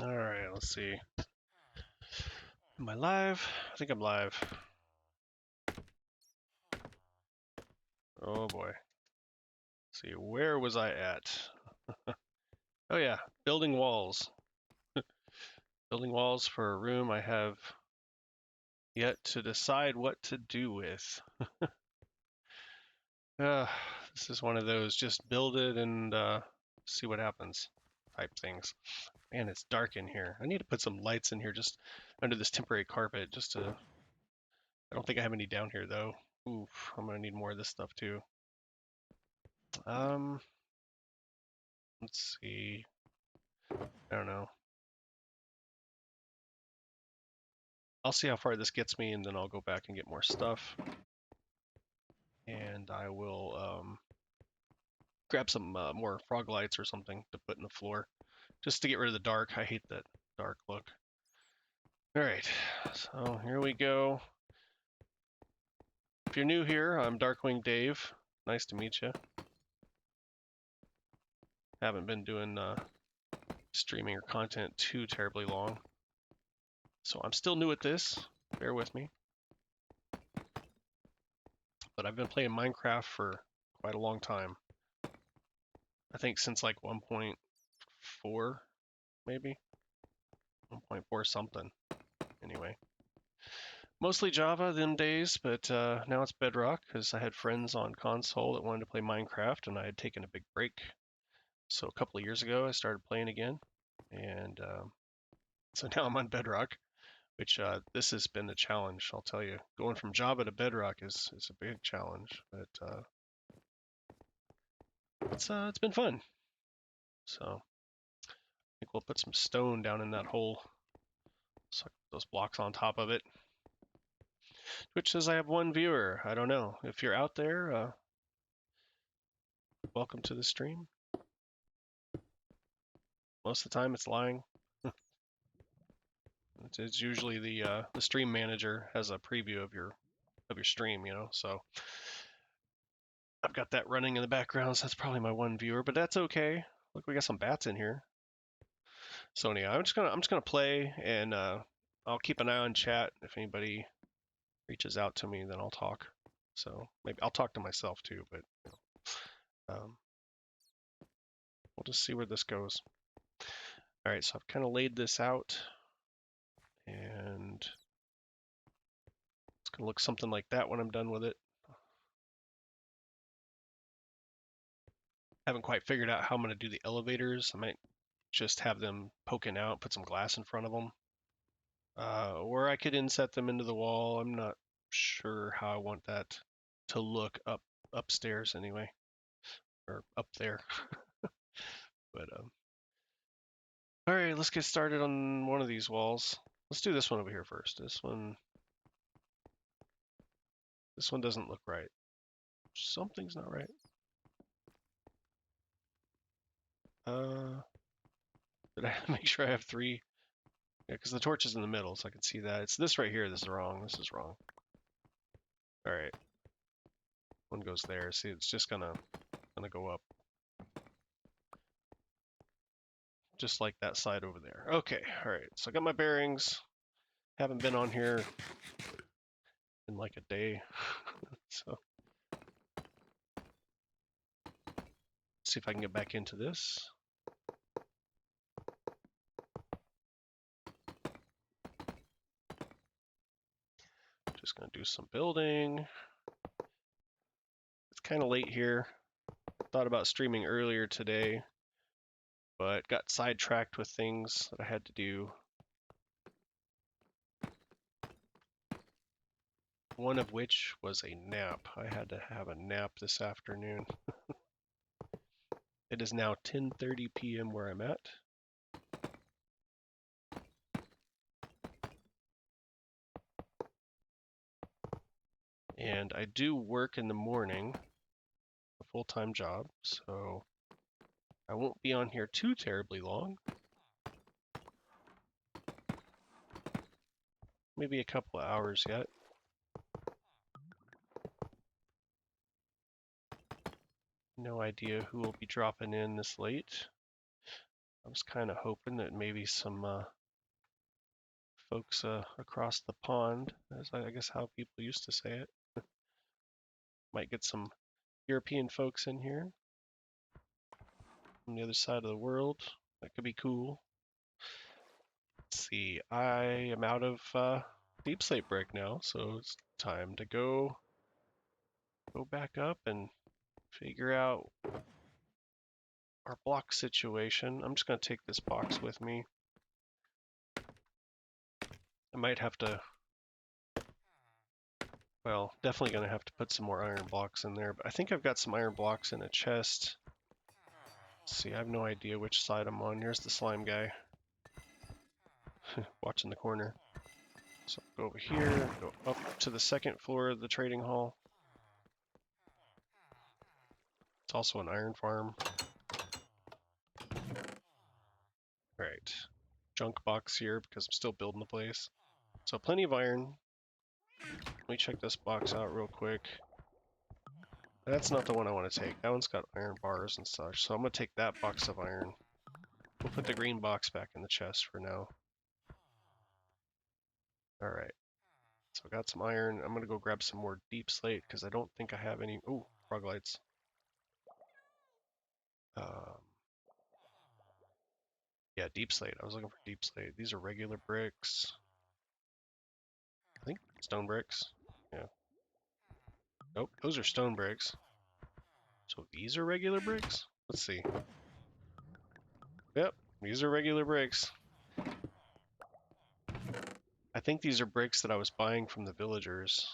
All right, let's see. Am I live? I think I'm live. Oh boy. Let's see, where was I at? Oh yeah, building walls. Building walls for a room I have yet to decide what to do with. Uh, this is one of those just build it and see what happens type things. Man, it's dark in here. I need to put some lights in here just under this temporary carpet just to. I don't think I have any down here though. Oof, I'm gonna need more of this stuff too. Um, let's see. I don't know. I'll see how far this gets me, and then I'll go back and get more stuff. And I will grab some more frog lights or something to put in the floor, just to get rid of the dark. I hate that dark look. All right, so here we go. If you're new here, I'm Darkwing Dave. Nice to meet you. Haven't been doing streaming or content too terribly long, so I'm still new at this. Bear with me. But I've been playing Minecraft for quite a long time. I think since like 1.4, maybe 1.4 something. Anyway, mostly Java them days, but now it's Bedrock because I had friends on console that wanted to play Minecraft, and I had taken a big break. So a couple of years ago, I started playing again, and so now I'm on Bedrock, which this has been a challenge. I'll tell you, going from Java to Bedrock is a big challenge, but it's been fun. So I think we'll put some stone down in that hole, suck those blocks on top of it. Twitch says I have one viewer. I don't know if you're out there. Welcome to the stream. Most of the time, it's lying. It's usually the stream manager has a preview of your stream, So I've got that running in the background. So that's probably my one viewer, but that's okay. Look, we got some bats in here. So anyhow, I'm just gonna play, and I'll keep an eye on chat. If anybody reaches out to me, then I'll talk. So maybe I'll talk to myself too, but um, we'll just see where this goes. All right, so I've kind of laid this out, and it's gonna look something like that when I'm done with it. Haven't quite figured out how I'm gonna do the elevators. I might just have them poking out, put some glass in front of them, or I could inset them into the wall. I'm not sure how I want that to look upstairs anyway, or up there. But all right, let's get started on one of these walls. Let's do this one over here first. This one doesn't look right. Something's not right. Did I make sure I have three? Yeah, because the torch is in the middle, so I can see that. It's this right here. This is wrong. This is wrong. All right. One goes there. See, it's just gonna go up, just like that side over there. Okay. All right. So I got my bearings. Haven't been on here in like a day, so let's see if I can get back into this. Just gonna do some building. It's kind of late here. Thought about streaming earlier today, but got sidetracked with things that I had to do. One of which was a nap. I had to have a nap this afternoon. It is now 10:30 p.m. where I'm at. And I do work in the morning, a full-time job, so I won't be on here too terribly long. Maybe a couple of hours yet. No idea who will be dropping in this late. I was kind of hoping that maybe some folks across the pond, as I guess how people used to say it, might get some European folks in here from the other side of the world. That could be cool. Let's see, I am out of deep slate brick now, so it's time to go back up and figure out our block situation. I'm just going to take this box with me. I might have to, well, definitely going to have to put some more iron blocks in there, but I think I've got some iron blocks in a chest. Let's see, I have no idea which side I'm on. Here's the slime guy watching the corner. So go over here, go up to the second floor of the trading hall. It's also an iron farm. Alright, junk box here because I'm still building the place. So plenty of iron. Let me check this box out real quick. That's not the one I want to take. That one's got iron bars and such. So I'm going to take that box of iron. We'll put the green box back in the chest for now. Alright, so I got some iron. I'm going to go grab some more deep slate because I don't think I have any. Oh, frog lights. Yeah, deep slate. I was looking for deep slate. These are regular bricks. I think stone bricks. Yeah. Nope, those are stone bricks. So these are regular bricks? Let's see. Yep, these are regular bricks. I think these are bricks that I was buying from the villagers.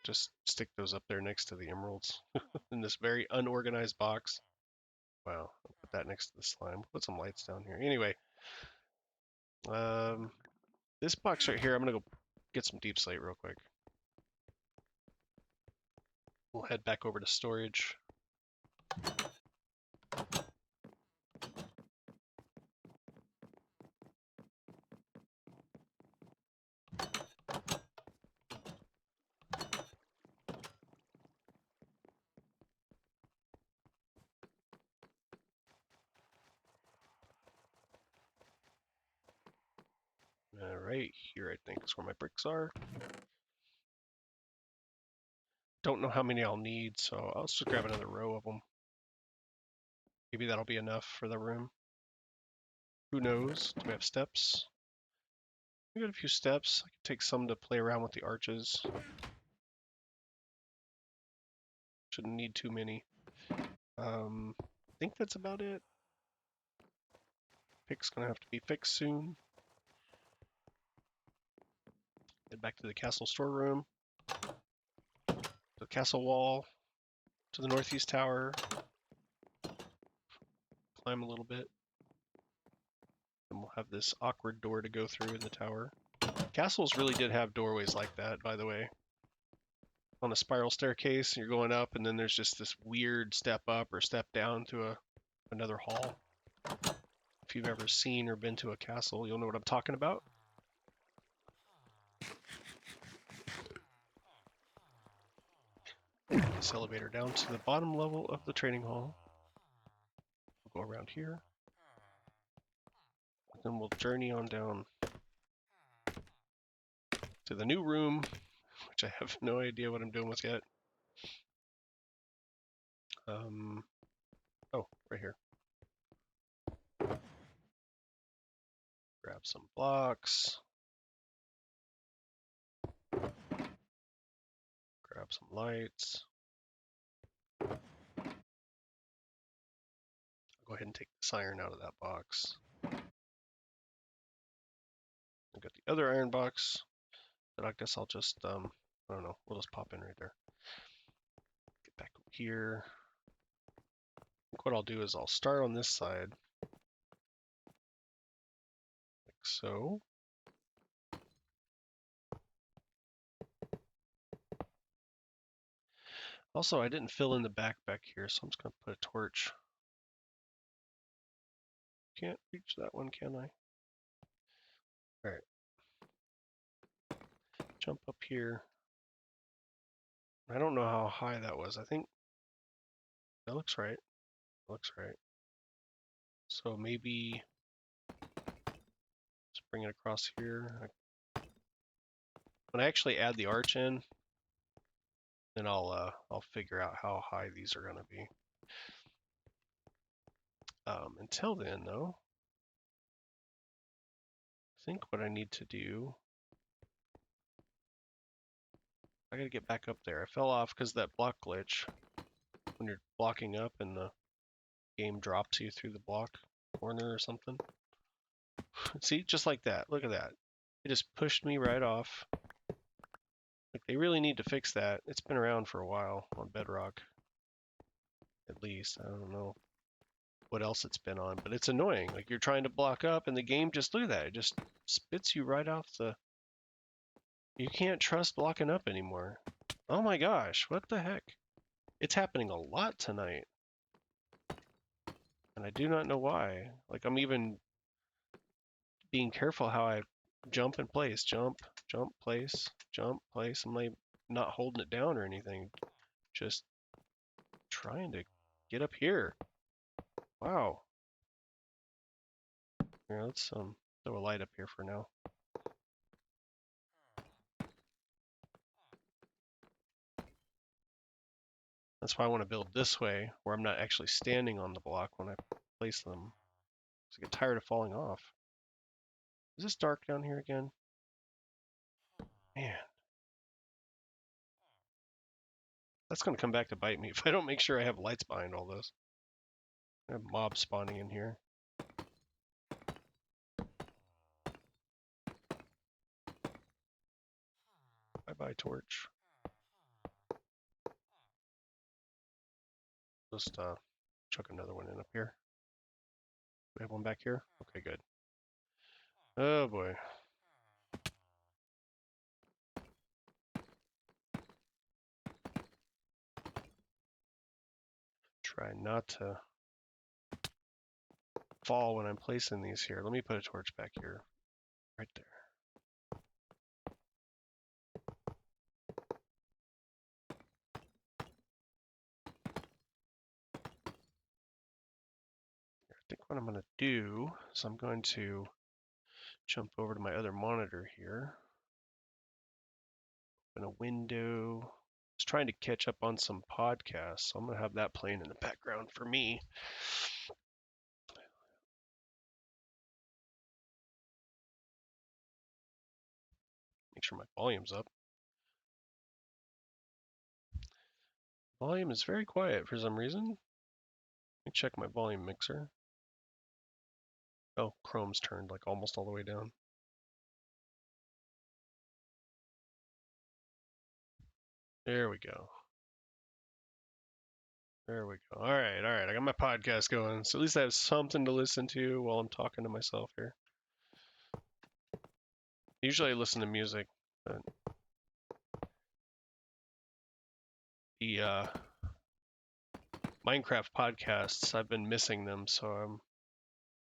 Just stick those up there next to the emeralds in this very unorganized box. Wow, I'll put that next to the slime. Put some lights down here. Anyway, this box right here, I'm gonna go get some deep slate real quick. We'll head back over to storage. Right here, I think, is where my bricks are. Don't know how many I'll need, so I'll just grab another row of them. Maybe that'll be enough for the room. Who knows? Do we have steps? We got a few steps. I can take some to play around with the arches. Shouldn't need too many. I think that's about it. Pick's gonna have to be fixed soon. Head back to the castle storeroom. The castle wall. To the northeast tower. Climb a little bit. And we'll have this awkward door to go through in the tower. Castles really did have doorways like that, by the way. On a spiral staircase, you're going up, and then there's just this weird step up or step down to another hall. If you've ever seen or been to a castle, you'll know what I'm talking about. This elevator down to the bottom level of the trading hall. We'll go around here. Then we'll journey on down to the new room, which I have no idea what I'm doing with yet. Oh, right here. Grab some blocks. Grab some lights. I'll go ahead and take this iron out of that box. I've got the other iron box, but I guess I'll just, I don't know, we'll just pop in right there. Get back over here. I think what I'll do is I'll start on this side, like so. Also, I didn't fill in the back here, so I'm just going to put a torch. Can't reach that one, can I? All right. Jump up here. I don't know how high that was. I think that looks right. Looks right. So maybe bring it across here. When I actually add the arch in, then I'll figure out how high these are gonna be. Until then, though, I think what I need to do, I gotta get back up there. I fell off because of that block glitch. When you're blocking up and the game drops you through the block corner or something. See, just like that. Look at that. It just pushed me right off. Like, they really need to fix that. It's been around for a while on Bedrock. At least. I don't know what else it's been on, but it's annoying. Like, you're trying to block up and the game just, look at that. It just spits you right off the... You can't trust blocking up anymore. Oh my gosh, what the heck? It's happening a lot tonight. And I do not know why. Like, I'm even being careful how I jump in place. Jump, jump, place, jump, place. I'm like not holding it down or anything. Just trying to get up here. Wow. Here, let's throw a light up here for now. That's why I want to build this way, where I'm not actually standing on the block when I place them. So I get tired of falling off. Is this dark down here again? Man. That's going to come back to bite me if I don't make sure I have lights behind all this. I have mobs spawning in here. Bye-bye, torch. Just chuck another one in up here. We have one back here? Okay, good. Oh boy. Try not to fall when I'm placing these here. Let me put a torch back here. Right there. I think what I'm going to do is I'm going to jump over to my other monitor here. Open a window. I was trying to catch up on some podcasts, so I'm going to have that playing in the background for me. Make sure my volume's up. Volume is very quiet for some reason. Let me check my volume mixer. Oh, Chrome's turned like almost all the way down. There we go. There we go. All right, all right. I got my podcast going, so at least I have something to listen to while I'm talking to myself here. Usually I listen to music, but the Minecraft podcasts, I've been missing them, so I'm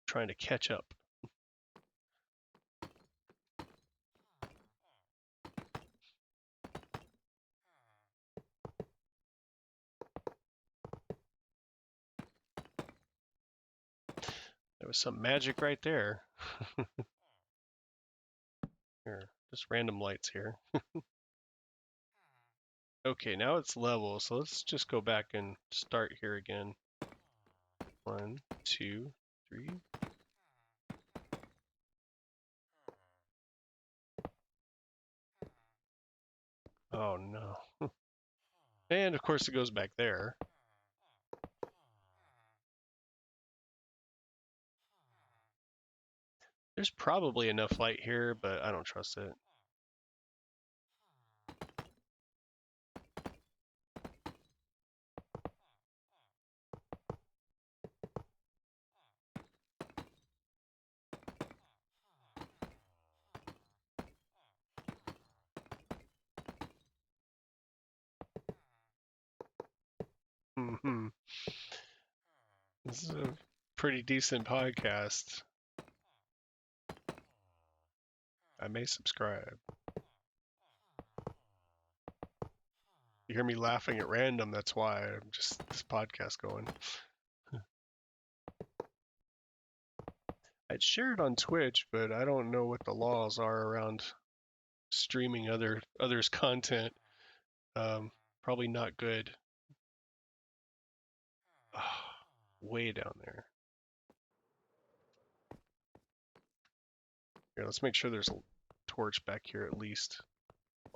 trying to catch up. There was some magic right there. Here, just random lights here. Okay, now it's level, so let's just go back and start here again. 1, 2, 3. Oh no. And of course it goes back there. There's probably enough light here, but I don't trust it. Mm-hmm. This is a pretty decent podcast. I may subscribe. You hear me laughing at random, that's why I'm just this podcast going. I'd share it on Twitch, but I don't know what the laws are around streaming others' content. Probably not good. Way down there. Here, let's make sure there's a torch back here at least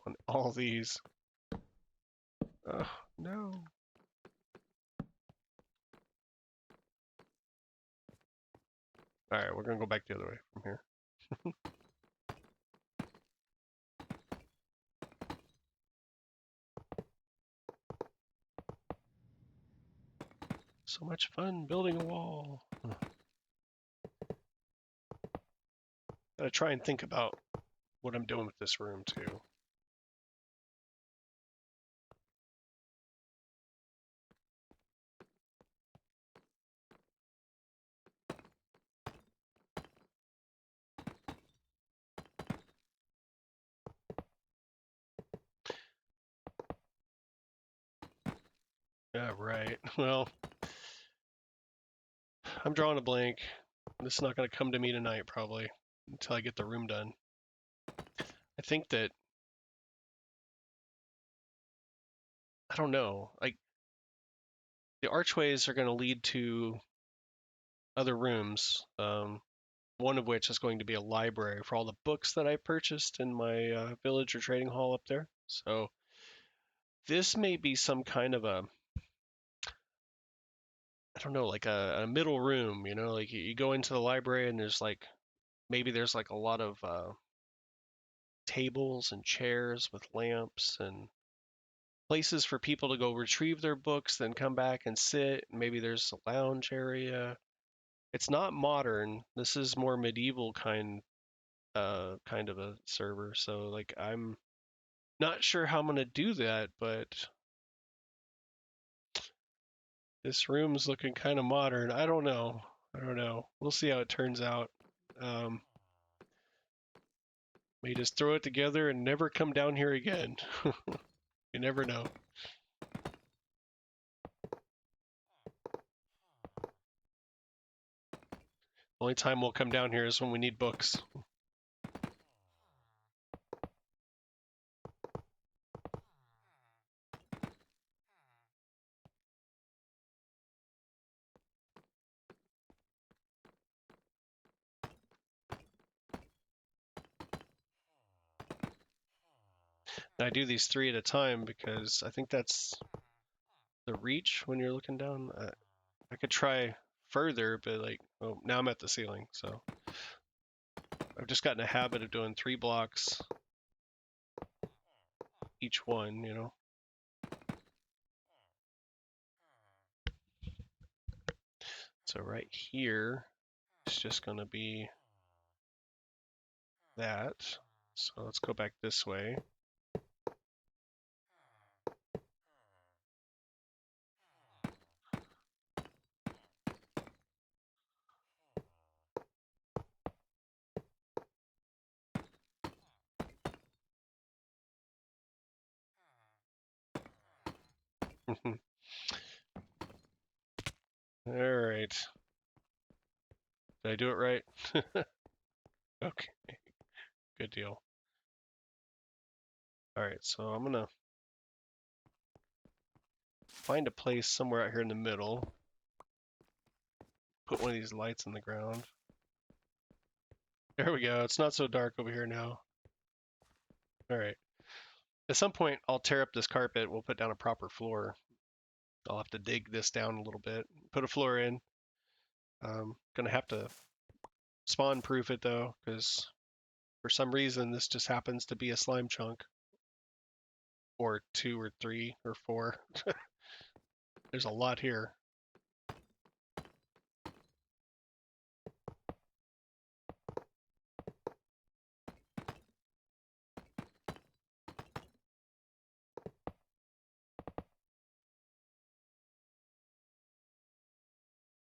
on all these. No. Alright, we're gonna go back the other way from here. So much fun building a wall. Gotta try and think about what I'm doing with this room too. Yeah, right. Well, I'm drawing a blank. This is not gonna come to me tonight probably until I get the room done. I think that I don't know. Like the archways are going to lead to other rooms. One of which is going to be a library for all the books that I purchased in my village or trading hall up there. So this may be some kind of a, I don't know, like a middle room. You know, like you go into the library and there's like maybe there's like a lot of tables and chairs with lamps and places for people to go retrieve their books, then come back and sit. Maybe there's a lounge area. It's not modern. This is more medieval kind of a server. So like I'm not sure how I'm gonna do that, but this room's looking kind of modern. I don't know. I don't know. We'll see how it turns out. Um, may just throw it together and never come down here again. You never know. Only time we'll come down here is when we need books. And I do these 3 at a time because I think that's the reach when you're looking down. I could try further, but like, oh, now I'm at the ceiling, so I've just gotten a habit of doing 3 blocks each one, you know. So right here, it's just going to be that. So let's go back this way. All right. Did I do it right? Okay, good deal. All right, so I'm gonna find a place somewhere out here in the middle. Put one of these lights in the ground. There we go. It's not so dark over here now. All right. At some point, I'll tear up this carpet. We'll put down a proper floor. I'll have to dig this down a little bit. Put a floor in. Gonna have to spawn proof it though, because for some reason this just happens to be a slime chunk. Or 2 or 3 or 4. There's a lot here.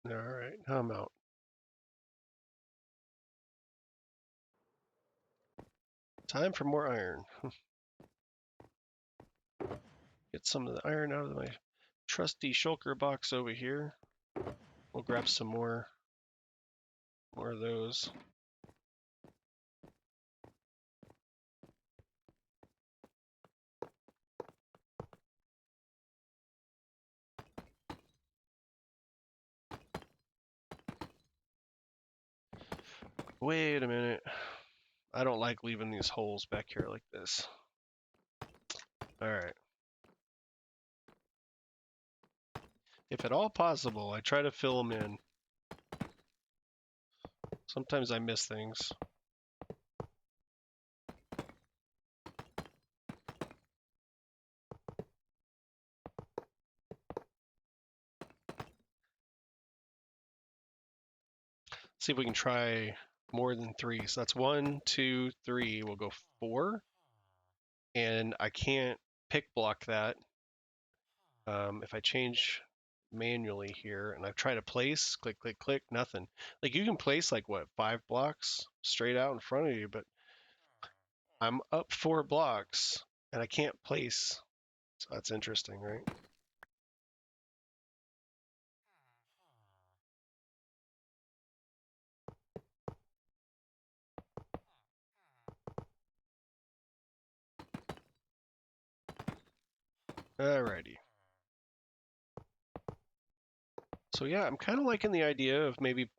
All right, now I'm out. Time for more iron. Get some of the iron out of my trusty shulker box over here. We'll grab some more More of those. Wait a minute. I don't like leaving these holes back here like this. Alright. If at all possible, I try to fill them in. Sometimes I miss things. See if we can try more than 3. So that's 1, 2, 3. We'll go 4. And I can't pick block that. If I change manually here and I try to place, click, click, click, nothing. Like you can place like what, 5 blocks straight out in front of you, but I'm up 4 blocks and I can't place. So that's interesting, right? Alrighty. So yeah, I'm kind of liking the idea of maybe,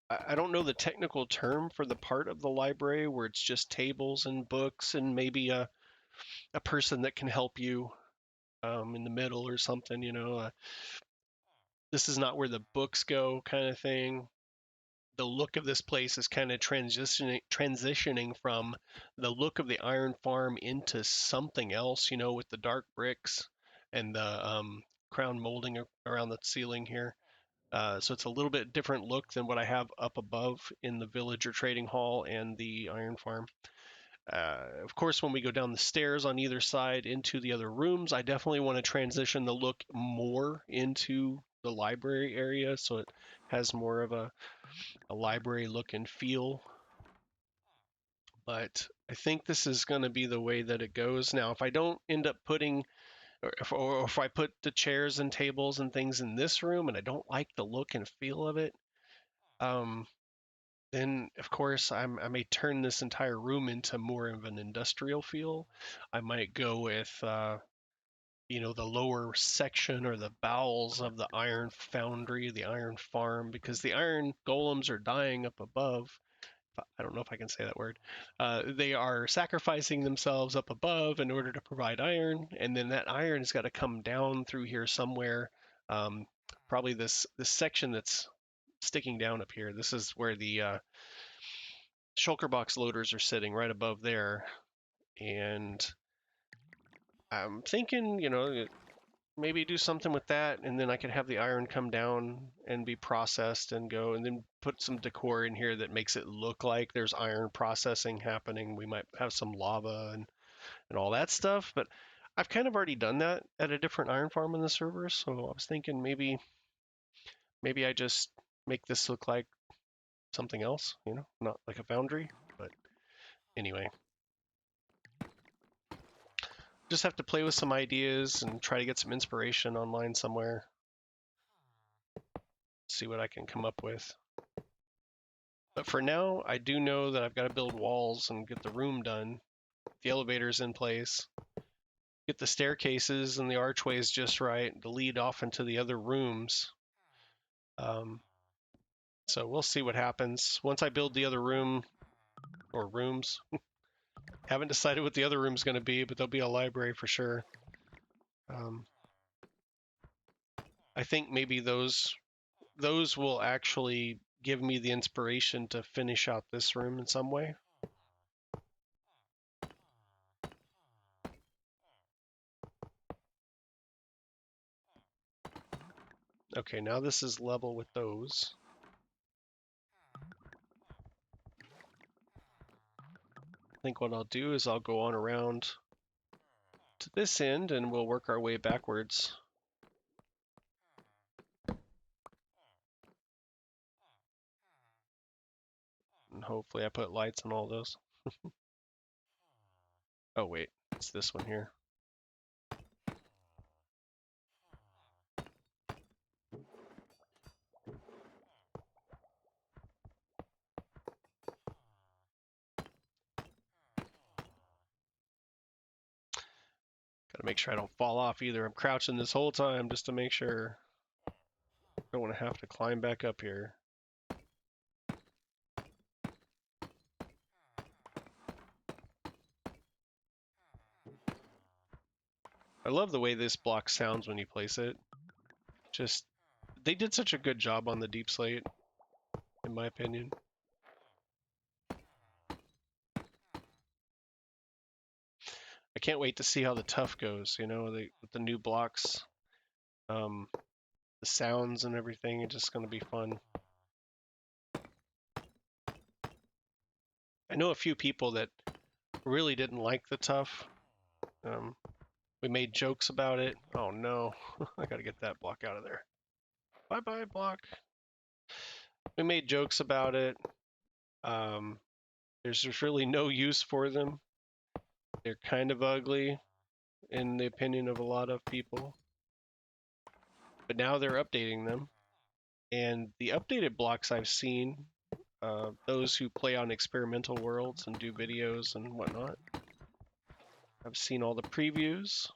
I don't know the technical term for the part of the library where it's just tables and books and maybe a person that can help you in the middle or something, you know. This is not where the books go kind of thing. The look of this place is kind of transitioning from the look of the iron farm into something else, you know, with the dark bricks and the crown molding around the ceiling here. So it's a little bit different look than what I have up above in the villager trading hall and the iron farm. Of course, when we go down the stairs on either side into the other rooms, I definitely want to transition the look more into the library area so it has more of a library look and feel. But I think this is going to be the way that it goes. Now, if I don't end up putting, or if I put the chairs and tables and things in this room and I don't like the look and feel of it, then of course I may turn this entire room into more of an industrial feel. I might go with you know, the lower section or the bowels of the iron foundry, the iron farm, because the iron golems are dying up above. I don't know if I can say that word. They are sacrificing themselves up above in order to provide iron, and then that iron has got to come down through here somewhere. Um, Probably this section that's sticking down up here. This is where the shulker box loaders are sitting right above there, and I'm thinking, you know, maybe do something with that, and then I could have the iron come down and be processed and go, and then put some decor in here that makes it look like there's iron processing happening. We might have some lava and all that stuff, but I've kind of already done that at a different iron farm in the server, so I was thinking maybe I just make this look like something else, you know, not like a foundry. But anyway, just have to play with some ideas and try to get some inspiration online somewhere. See what I can come up with. But for now, I do know that I've got to build walls and get the room done, the elevators in place, get the staircases and the archways just right to lead off into the other rooms. Um, so we'll see what happens. Once I build the other room, or rooms, haven't decided what the other room's going to be, but there'll be a library for sure. I think maybe those will actually give me the inspiration to finish out this room in some way. Okay, now this is level with those. I think what I'll do is I'll go on around to this end and we'll work our way backwards. And hopefully I put lights on all those. Oh wait, it's this one here. make sure I don't fall off either. I'm crouching this whole time just to make sure. I don't want to have to climb back up here. I love the way this block sounds when you place it. Just, they did such a good job on the deep slate, in my opinion. I can't wait to see how the tough goes, you know, with the new blocks. The sounds and everything are just going to be fun. I know a few people that really didn't like the tough. We made jokes about it. Oh no, I gotta get that block out of there. Bye-bye, block. We made jokes about it. There's just really no use for them. They're kind of ugly, in the opinion of a lot of people. But now they're updating them. And the updated blocks I've seen, those who play on experimental worlds and do videos and whatnot, I've seen all the previews,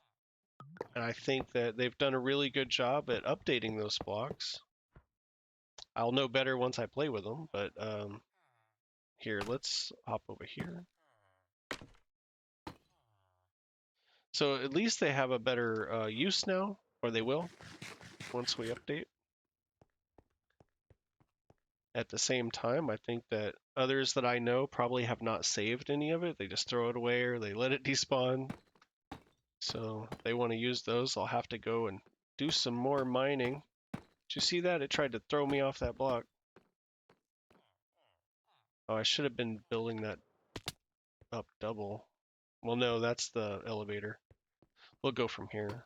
and I think that they've done a really good job at updating those blocks. I'll know better once I play with them, but here, let's hop over here. So at least they have a better use now, or they will, once we update. At the same time, I think that others that I know probably have not saved any of it. They just throw it away or they let it despawn. So if they want to use those, I'll have to go and do some more mining. Did you see that? It tried to throw me off that block. Oh, I should have been building that up double. Well, no, that's the elevator. We'll go from here.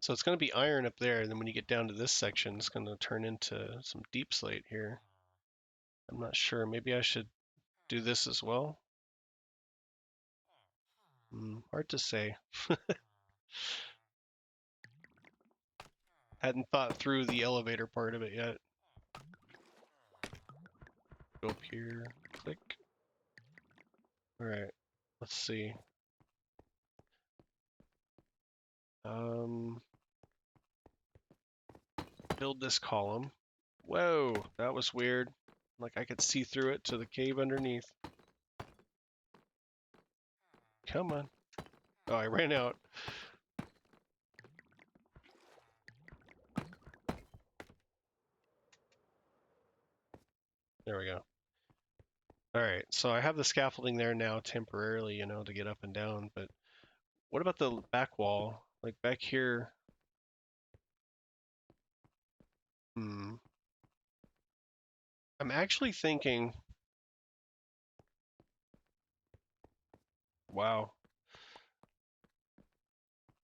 So it's going to be iron up there, and then when you get down to this section, it's going to turn into some deep slate here. I'm not sure. Maybe I should do this as well. Hard to say. Hadn't thought through the elevator part of it yet. Go up here, click. All right, let's see. Build this column. Whoa, that was weird. Like I could see through it to the cave underneath. Come on. Oh, I ran out. There we go. All right, so I have the scaffolding there now temporarily, you know, to get up and down, but what about the back wall? Like back here, I'm actually thinking, wow.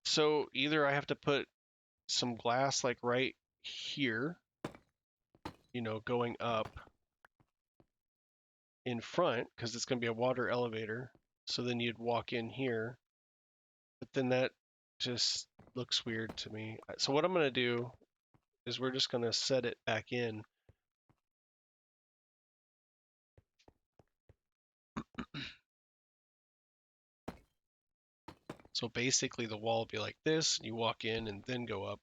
So either I have to put some glass like right here, you know, going up in front, because it's going to be a water elevator. So then you'd walk in here, but then that just looks weird to me. So what I'm going to do is we're just going to set it back in. So basically the wall will be like this, and you walk in and then go up.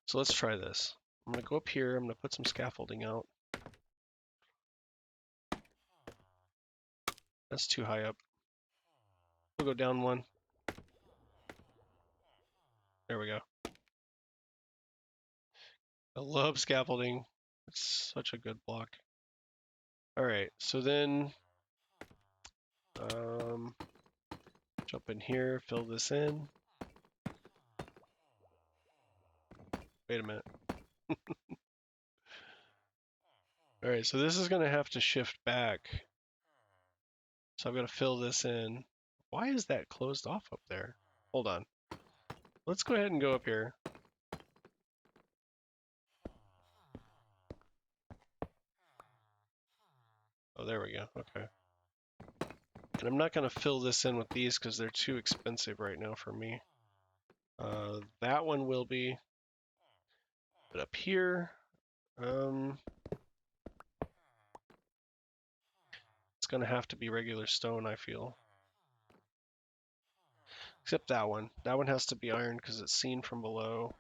So let's try this. I'm going to go up here, I'm going to put some scaffolding out. That's too high up. We'll go down one. There we go. I love scaffolding. It's such a good block. All right, so then jump in here, fill this in. Wait a minute. All right, so this is going to have to shift back. So I've got to fill this in. Why is that closed off up there? Hold on. Let's go ahead and go up here. Oh, there we go. Okay. And I'm not going to fill this in with these because they're too expensive right now for me. That one will be. But up here, it's gonna have to be regular stone, I feel. Except that one. That one has to be iron because it's seen from below.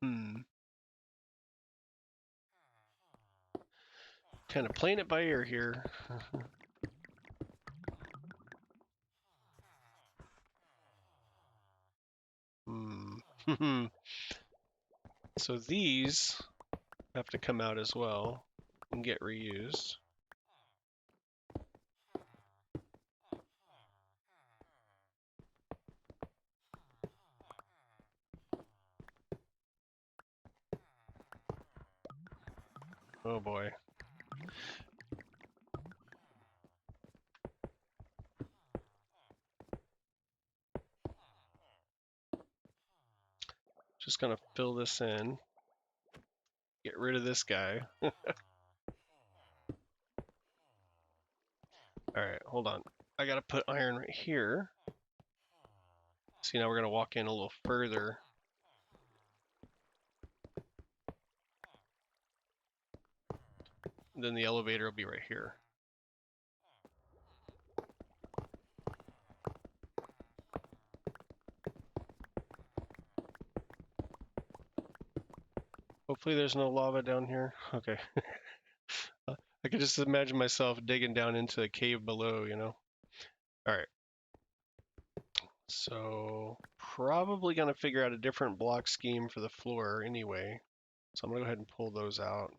Hmm. Kind of playing it by ear here. Hmm. So these have to come out as well and get reused. Oh boy. Just gonna fill this in. Get rid of this guy. Alright, hold on. I gotta put iron right here. See, now we're gonna walk in a little further. Then the elevator will be right here. Hopefully there's no lava down here. Okay. I could just imagine myself digging down into the cave below, you know? Alright. So, probably gonna figure out a different block scheme for the floor anyway. So I'm gonna go ahead and pull those out.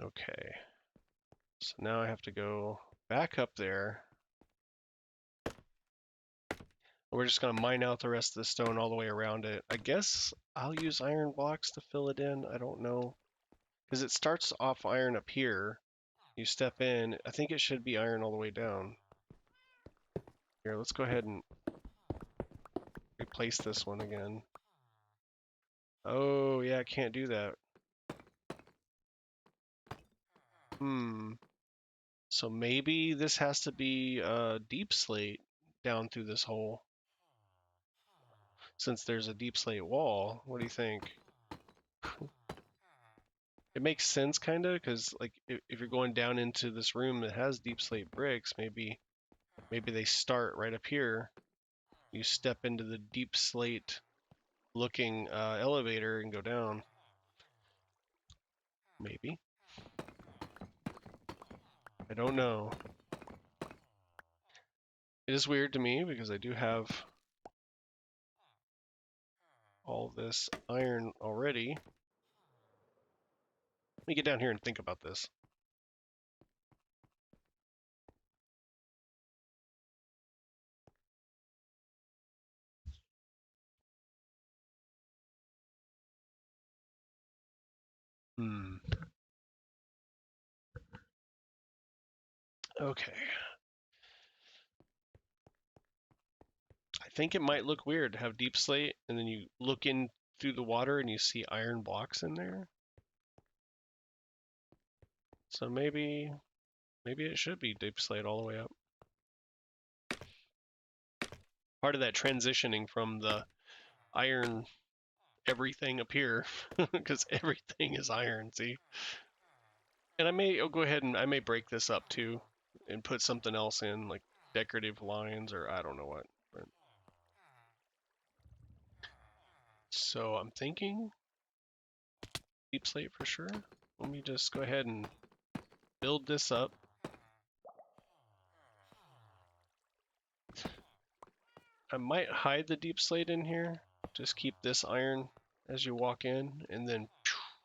Okay. So now I have to go back up there. We're just gonna mine out the rest of the stone all the way around it. I guess I'll use iron blocks to fill it in. I don't know. Because it starts off iron up here. You step in. I think it should be iron all the way down. Here, let's go ahead and replace this one again. Oh, yeah, I can't do that. Hmm. So maybe this has to be a deep slate down through this hole. Since there's a deep slate wall, what do you think? It makes sense, kind of, because like if you're going down into this room that has deep slate bricks, maybe they start right up here. You step into the deep slate looking elevator and go down. Maybe. I don't know. It is weird to me because I do have all this iron already. Let me get down here and think about this. Hmm. Okay. I think it might look weird to have deep slate and then you look in through the water and you see iron blocks in there. So maybe it should be deep slate all the way up. Part of that transitioning from the iron everything up here because everything is iron, see? And I'll go ahead and I may break this up too and put something else in like decorative lines or I don't know what. But... So I'm thinking deep slate for sure. Let me just go ahead and build this up. I might hide the deep slate in here. Just keep this iron as you walk in and then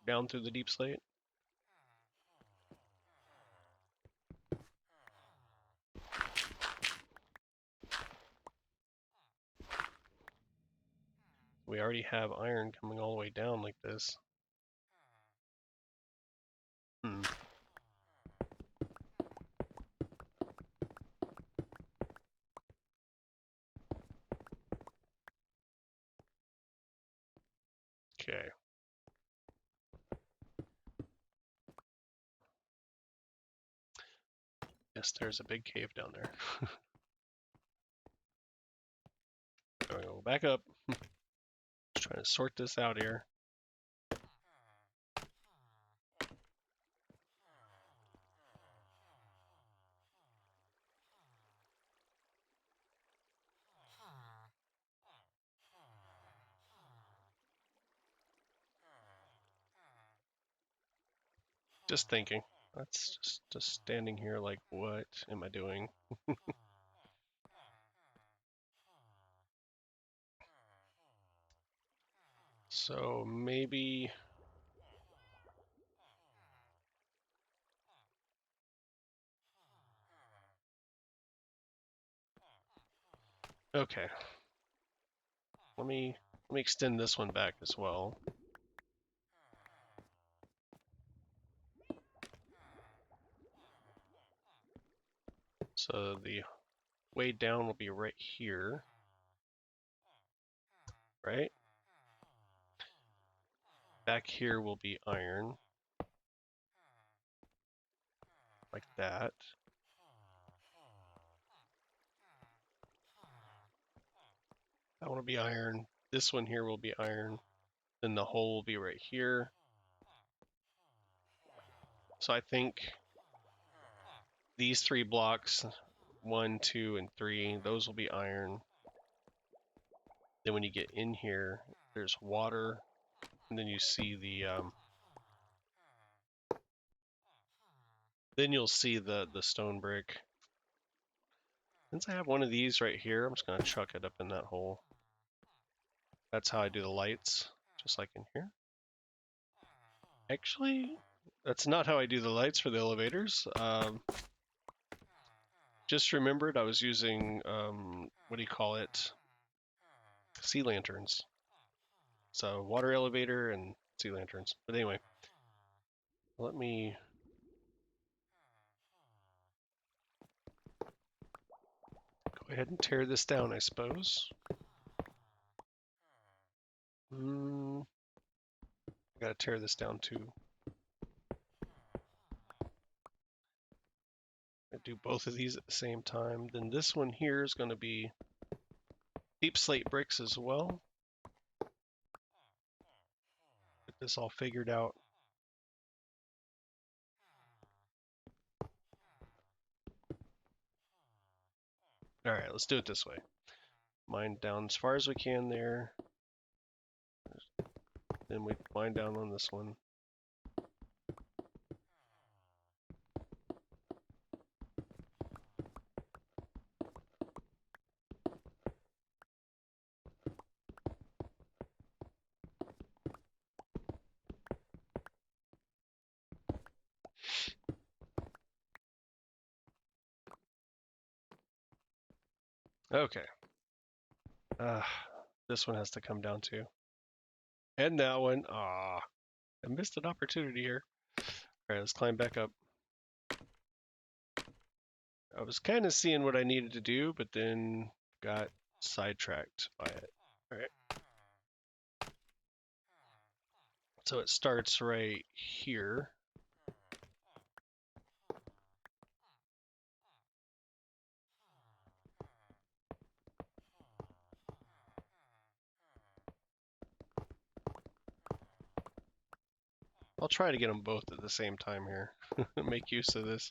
down through the deep slate. We already have iron coming all the way down like this. Hmm. Okay. yes, there's a big cave down there. Go back up. Just trying to sort this out here. Just thinking. That's just standing here like, what am I doing? So maybe... Okay. Let me extend this one back as well. So the way down will be right here. Right? Back here will be iron. Like that. That one will be iron. This one here will be iron. Then the hole will be right here. So I think these 3 blocks, 1, 2, and 3, those will be iron. Then when you get in here, there's water, and then you see the then you'll see the stone brick. Since I have one of these right here, I'm just gonna chuck it up in that hole. That's how I do the lights, just like in here. Actually, that's not how I do the lights for the elevators. Just remembered I was using what do you call it? Sea lanterns. So water elevator and sea lanterns. But anyway, let me go ahead and tear this down, I suppose. I gotta tear this down too. I do both of these at the same time. Then this one here is going to be deep slate bricks as well. Get this all figured out. All right, let's do it this way. Mine down as far as we can there. Then we mine down on this one. Okay. This one has to come down too. And that one. Ah, I missed an opportunity here. All right, let's climb back up. I was kind of seeing what I needed to do, but then got sidetracked by it. All right. So it starts right here. I'll try to get them both at the same time here. Make use of this.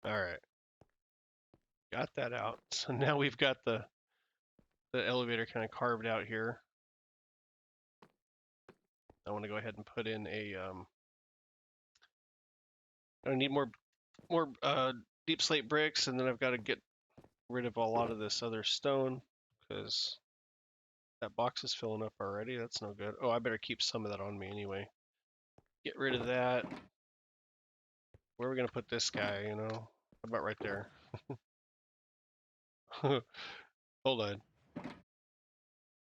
Alright. Got that out. So now we've got the elevator kind of carved out here. I want to go ahead and put in a I need more deep slate bricks, and then I've got to get rid of a lot of this other stone because that box is filling up already. That's no good. Oh, I better keep some of that on me anyway. Get rid of that. Where are we gonna put this guy, you know? How about right there? Hold on.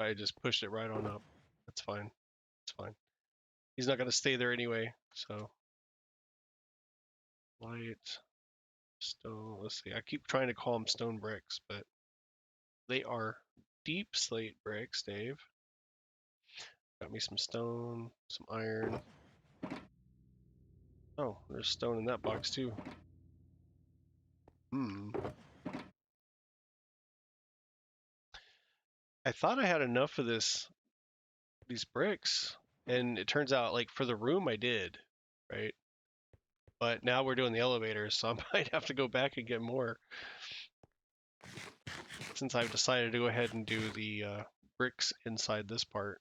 I just pushed it right on up. That's fine. It's fine. He's not gonna stay there anyway, so light stone. Let's see. I keep trying to call them stone bricks, but they are deep slate bricks, Dave. Got me some stone, some iron. Oh, there's stone in that box too. I thought I had enough of these bricks, and it turns out like for the room I did, right? But now we're doing the elevators, so I might have to go back and get more since I've decided to go ahead and do the bricks inside this part.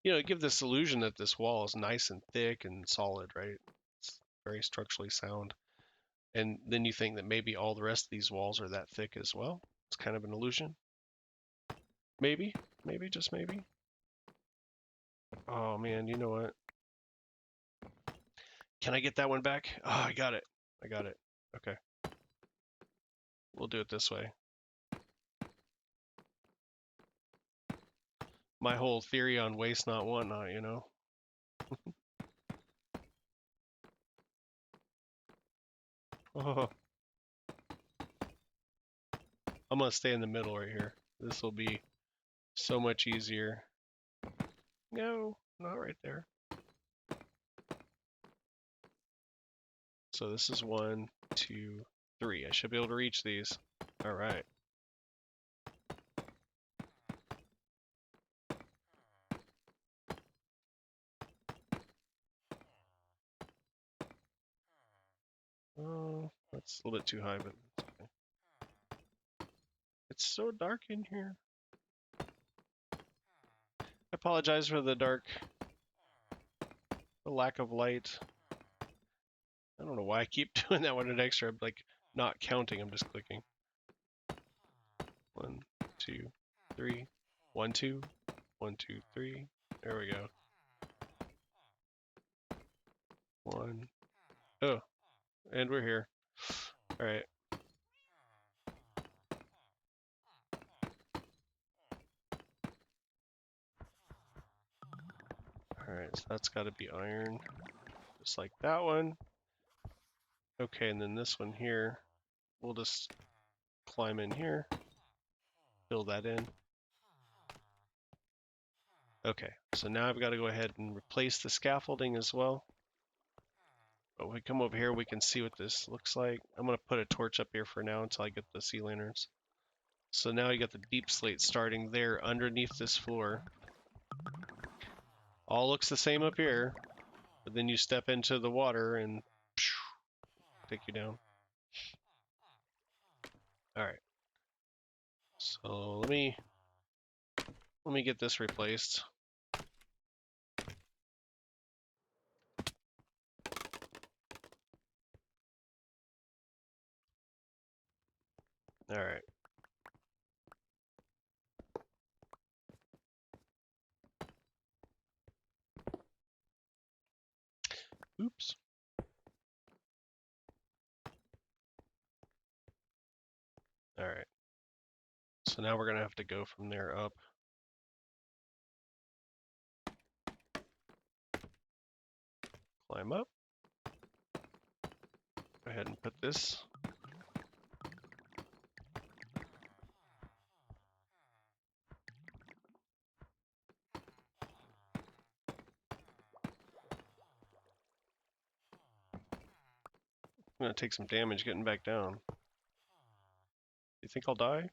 You know, give this illusion that this wall is nice and thick and solid, right? It's very structurally sound. And then you think that maybe all the rest of these walls are that thick as well. It's kind of an illusion. Maybe, just maybe. Oh man, you know what? Can I get that one back? Oh, I got it. Okay. We'll do it this way. My whole theory on waste not, want not, you know? Oh, I'm gonna stay in the middle right here. This will be so much easier. No, not right there. So this is 1, 2, 3. I should be able to reach these. All right. Oh, that's a little bit too high, but it's okay. It's so dark in here. I apologize for the lack of light. I don't know why I keep doing that one an extra. I'm like not counting, I'm just clicking. 1, 2, 3. 1, 2. 1, 2, 3. There we go. 1. Oh, and we're here. All right. All right, so that's got to be iron, just like that one. Okay, and then this one here, we'll just climb in here, fill that in. Okay, so now I've got to go ahead and replace the scaffolding as well. But when we come over here, we can see what this looks like. I'm going to put a torch up here for now until I get the sea lanterns. So now you got the deep slate starting there underneath this floor. All looks the same up here, but then you step into the water and take you down. All right. So let me get this replaced. All right. Oops. All right. So now we're going to have to go from there up. Climb up. Go ahead and put this. I'm going to take some damage getting back down. You think I'll die?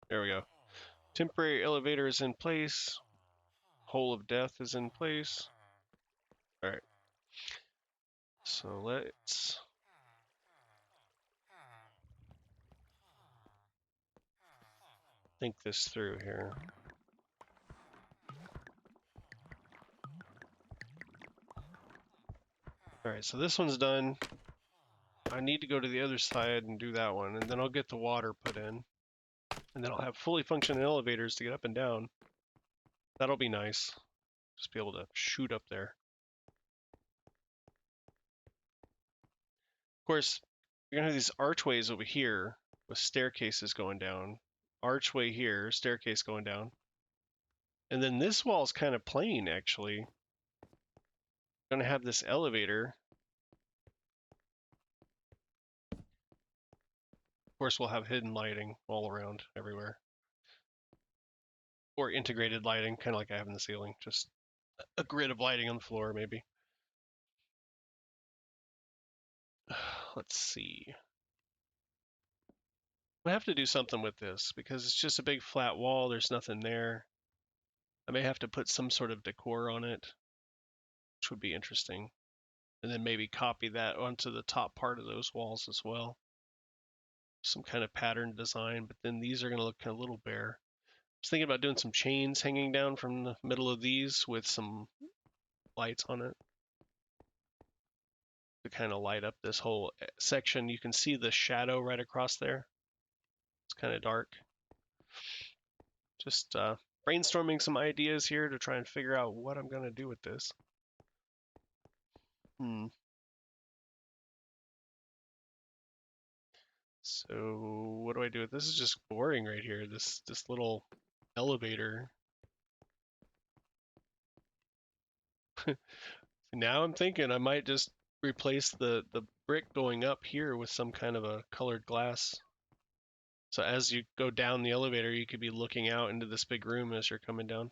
There we go. Temporary elevator is in place. Hole of death is in place. All right. So let's think this through here. All right, so this one's done. I need to go to the other side and do that one, and then I'll get the water put in. And then I'll have fully functioning elevators to get up and down. That'll be nice. Just be able to shoot up there. Of course, you're gonna have these archways over here, with staircases going down. Archway here, staircase going down. And then this wall is kind of plain, actually. Gonna have this elevator. Of course, we'll have hidden lighting all around, everywhere. Or integrated lighting, kind of like I have in the ceiling. Just a grid of lighting on the floor, maybe. Let's see. I have to do something with this because it's just a big flat wall. There's nothing there. I may have to put some sort of decor on it, which would be interesting. And then maybe copy that onto the top part of those walls as well. Some kind of pattern design, but then these are going to look a little bare. I was thinking about doing some chains hanging down from the middle of these with some lights on it to kind of light up this whole section. You can see the shadow right across there. It's kind of dark. Just brainstorming some ideas here to try and figure out what I'm going to do with this. So what do I do with this? Is just boring right here. This little elevator. Now I'm thinking I might just replace the brick going up here with some kind of a colored glass. So as you go down the elevator, you could be looking out into this big room as you're coming down.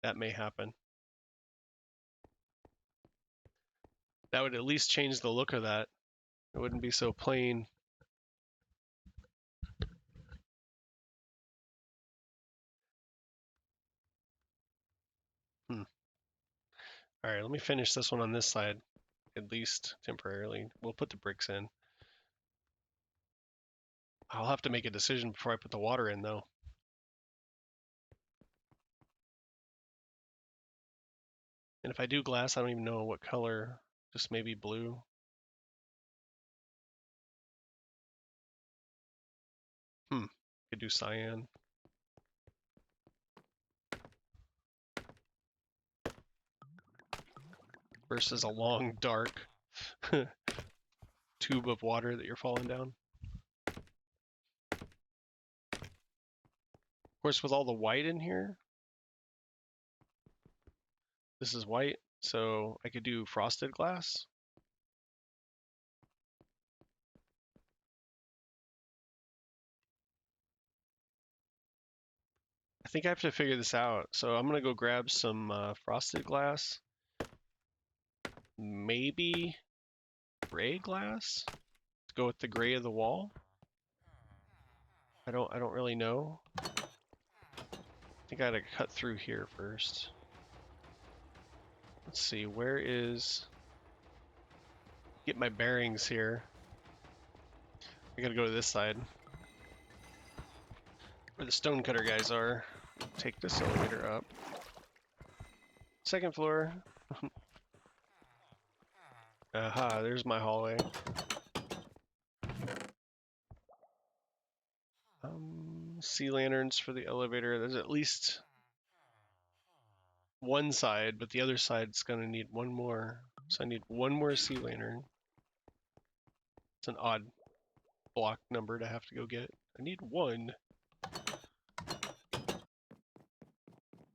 That may happen. That would at least change the look of that. It wouldn't be so plain. All right, let me finish this one on this side, at least temporarily. We'll put the bricks in. I'll have to make a decision before I put the water in, though. And if I do glass, I don't even know what color, just maybe blue. Could do cyan. Versus a long, dark tube of water that you're falling down. Of course, with all the white in here, this is white, so I could do frosted glass. I think I have to figure this out. So I'm gonna go grab some frosted glass. Maybe gray glass to go with the gray of the wall. I don't really know. I think I gotta cut through here first. Let's see, where is... Get my bearings here. I gotta go to this side. Where the stonecutter guys are. Take this elevator up. Second floor. Aha, there's my hallway. Sea lanterns for the elevator. There's at least one side, but the other side's gonna need one more. So I need one more sea lantern. It's an odd block number to have to go get. I need one.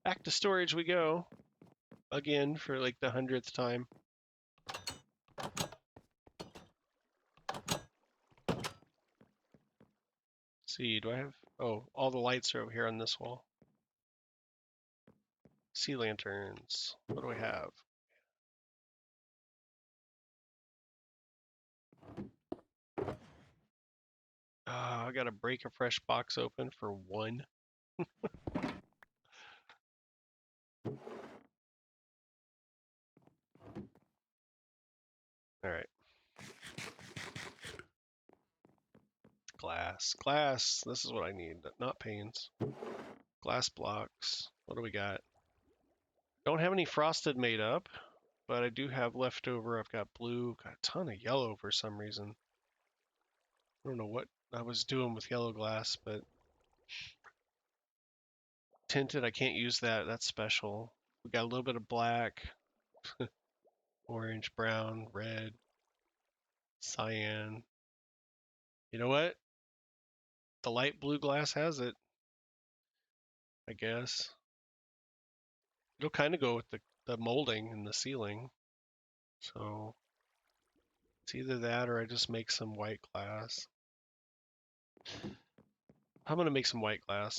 Back to storage we go. Again, for like the 100th time. Let's see, do I have... Oh, all the lights are over here on this wall. Sea lanterns. What do I have? I gotta break a fresh box open for one. Alright. Glass. Glass. This is what I need, not panes. Glass blocks. What do we got? Don't have any frosted made up, but I do have leftover. I've got blue, got a ton of yellow for some reason. I don't know what I was doing with yellow glass, but tinted, I can't use that. That's special. We got a little bit of black, orange, brown, red, cyan. You know what? The light blue glass has it, I guess. It'll kind of go with the molding in the ceiling. So it's either that or I just make some white glass. I'm gonna make some white glass.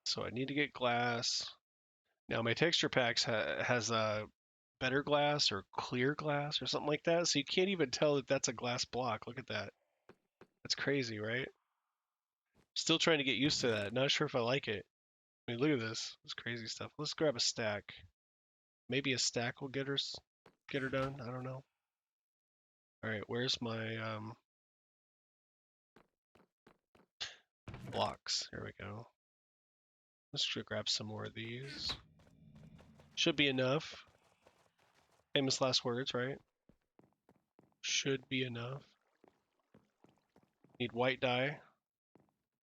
So I need to get glass. Now my texture packs has a better glass or clear glass or something like that. So you can't even tell that that's a glass block. Look at that. That's crazy, right? Still trying to get used to that. Not sure if I like it. I mean, look at this. This crazy stuff. Let's grab a stack. Maybe a stack will get her done. I don't know. All right, where's my blocks? Here we go. Let's grab some more of these. Should be enough. Famous last words, right? Should be enough. Need white dye.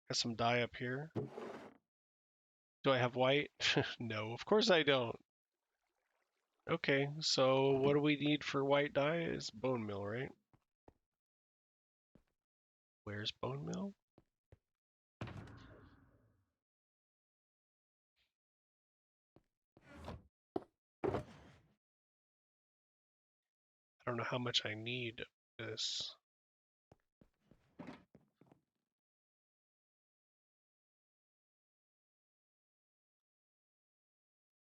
Got some dye up here. Do I have white? No, of course I don't. Okay, so what do we need for white dye is bone meal, right? Where's bone meal? I don't know how much I need of this.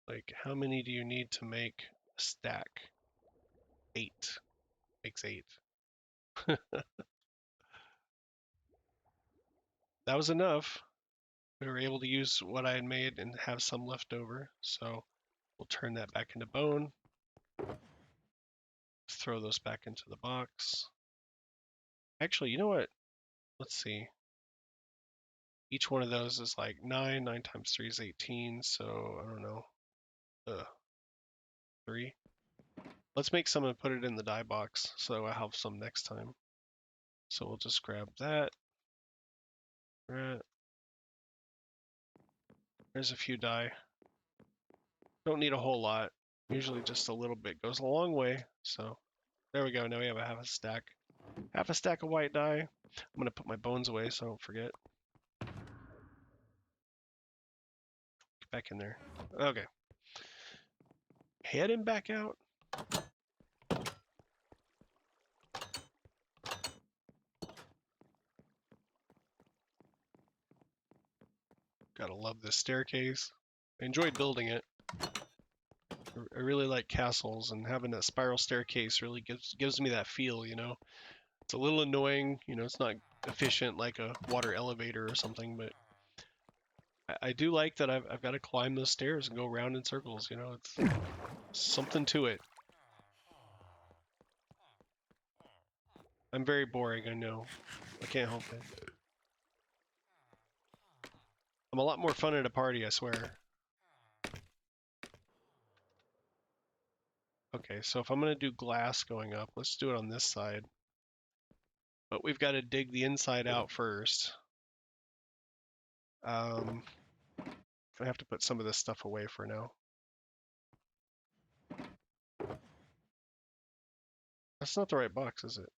Like, how many do you need to make a stack? 8. Makes 8. That was enough. We were able to use what I had made and have some left over, so we'll turn that back into bone. Throw those back into the box. Actually, you know what? Let's see. Each one of those is like 9. 9 times 3 is 18, so I don't know. 3. Let's make some and put it in the dye box so I have some next time. So we'll just grab that. Right. There's a few dye. Don't need a whole lot. Usually just a little bit goes a long way. So there we go. Now we have a half a stack. Half a stack of white dye. I'm going to put my bones away so I don't forget. Get back in there. Okay. Heading back out. Gotta love this staircase. I enjoyed building it. I really like castles, and having that spiral staircase really gives me that feel, you know. It's a little annoying, you know, it's not efficient like a water elevator or something, but I do like that I've got to climb those stairs and go around in circles, you know, it's something to it. I'm very boring, I know. I can't help it. I'm a lot more fun at a party, I swear. Okay, so if I'm going to do glass going up, let's do it on this side. But we've got to dig the inside out first. I have to put some of this stuff away for now. That's not the right box, is it?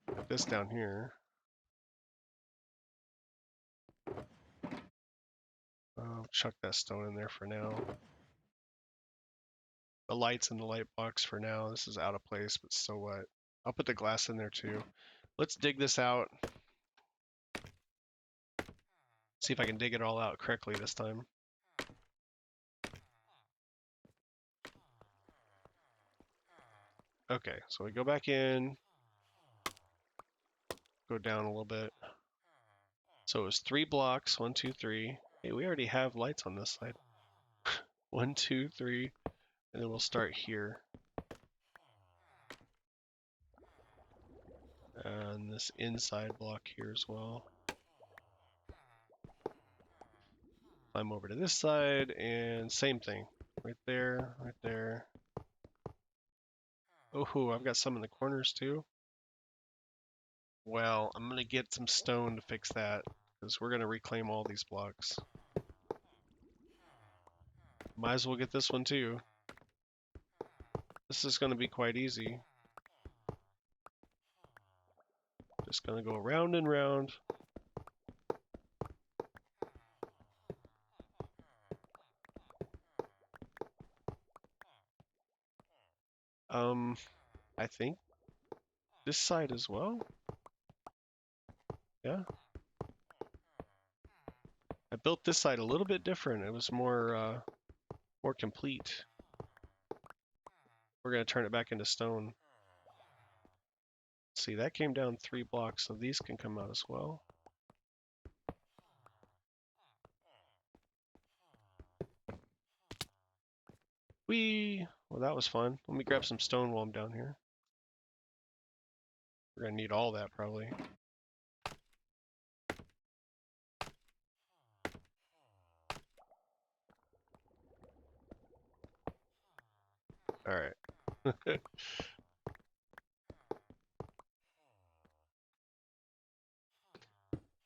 Put this down here. I'll chuck that stone in there for now. The light's in the light box for now. This is out of place, but so what? I'll put the glass in there too. Let's dig this out. See if I can dig it all out correctly this time. Okay, so we go back in. Go down a little bit. So it was 3 blocks. 1, 2, 3. Hey, we already have lights on this side. 1, 2, 3. And then we'll start here. And this inside block here as well. Climb over to this side and same thing. Right there, right there. Oh, I've got some in the corners too. Well, I'm gonna get some stone to fix that because we're gonna reclaim all these blocks. Might as well get this one too. This is going to be quite easy. Just going to go round and round. I think this side as well. Yeah. I built this side a little bit different. It was more complete. We're going to turn it back into stone. See, that came down 3 blocks, so these can come out as well. Whee! Well, that was fun. Let me grab some stone while I'm down here. We're going to need all that, probably. Alright.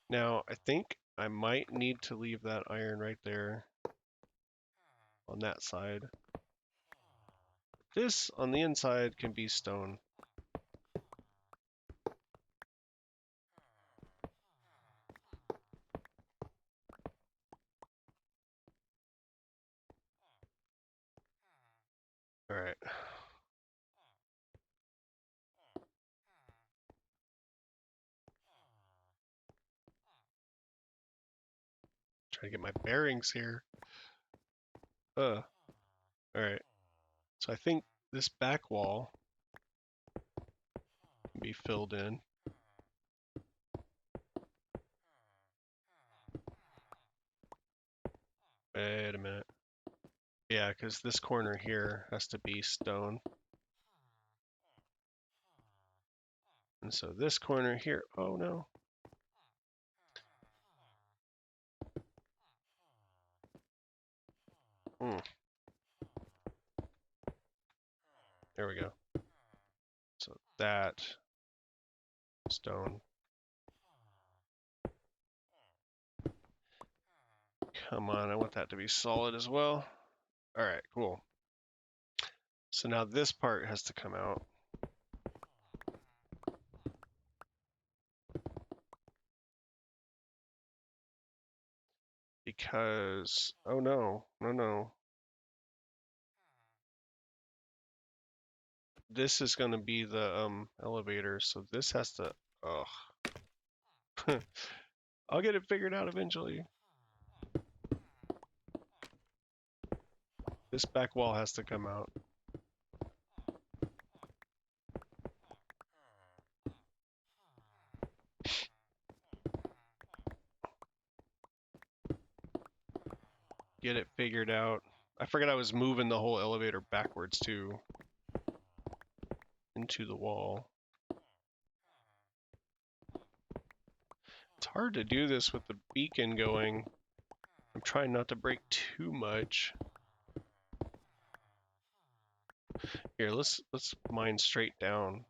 Now, I think I might need to leave that iron right there on that side. This, on the inside, can be stone. Alright. Trying to get my bearings here. Alright. So I think this back wall can be filled in. Wait a minute. Yeah, because this corner here has to be stone. And so this corner here, oh no. There we go. So that stone. Come on, I want that to be solid as well. Alright, cool. So now this part has to come out. Because, oh no, no. This is going to be the elevator, so this has to, ugh. I'll get it figured out eventually. This back wall has to come out. Get it figured out. I forgot I was moving the whole elevator backwards too. Into the wall. It's hard to do this with the beacon going. I'm trying not to break too much. Here, let's mine straight down.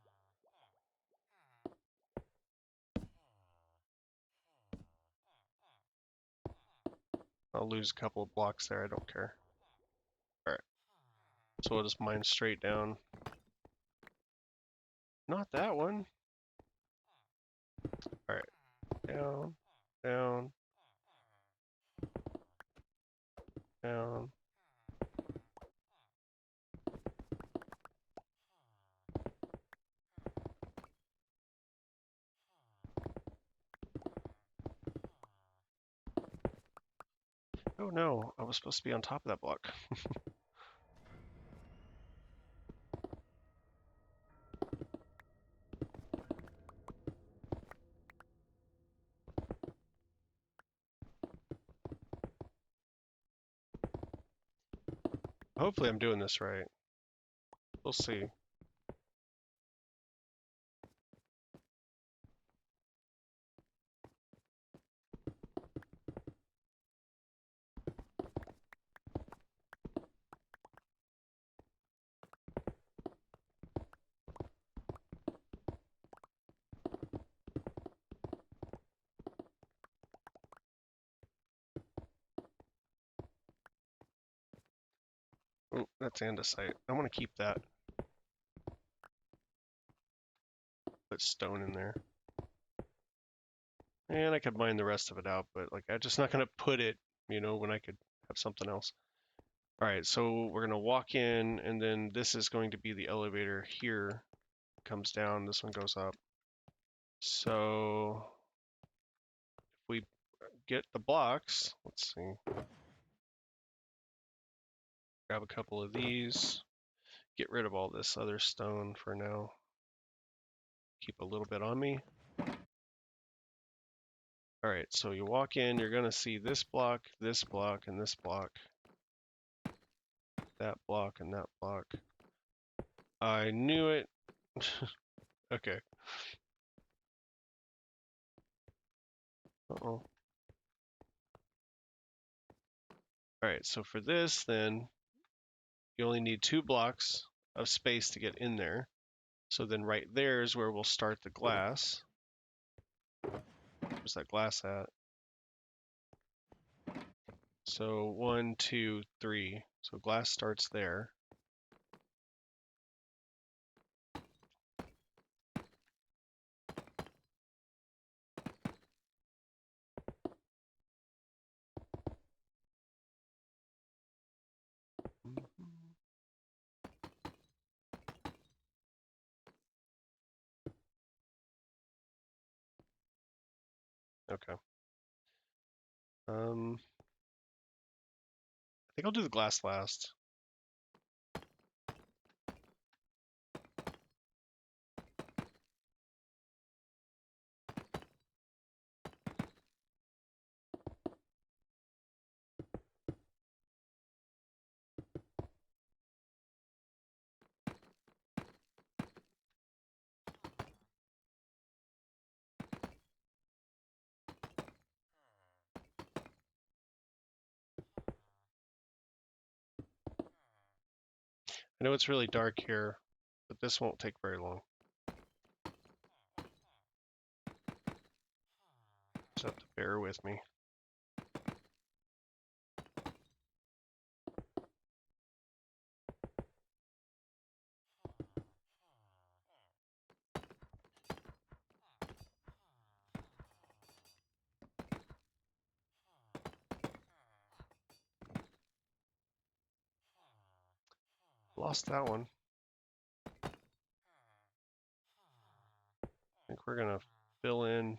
I'll lose a couple of blocks there, I don't care. Alright. So we'll just mine straight down. Not that one. Alright. Down, down, down. Oh no, I was supposed to be on top of that block. Hopefully I'm doing this right. We'll see. That's andesite. I want to keep that. Put stone in there. And I could mine the rest of it out, but like I'm just not gonna put it, when I could have something else. All right, so we're gonna walk in, and then this is going to be the elevator here. Comes down, this one goes up. So if we get the blocks, let's see. Grab a couple of these. Get rid of all this other stone for now. Keep a little bit on me. All right, so you walk in, you're gonna see this block, and this block, that block, and that block. I knew it. Okay. Uh-oh. All right, so for this, then, you only need 2 blocks of space to get in there. So then right there is where we'll start the glass. Where's that glass at? So 1, 2, 3. So glass starts there. Okay. I think I'll do the glass last. I know it's really dark here, but this won't take very long. Just have to bear with me. Lost that one. I think we're gonna fill in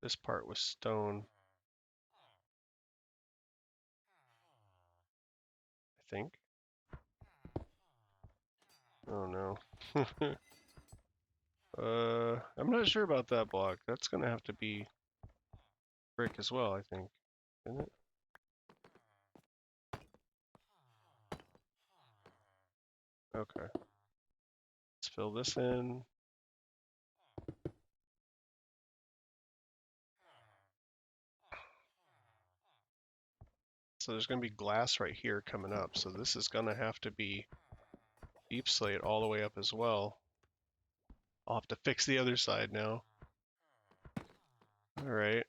this part with stone. I think. Oh no. I'm not sure about that block. That's gonna have to be brick as well, I think. Isn't it? Okay. Let's fill this in. So there's gonna be glass right here coming up. So this is gonna have to be deep slate all the way up as well. I'll have to fix the other side now. All right.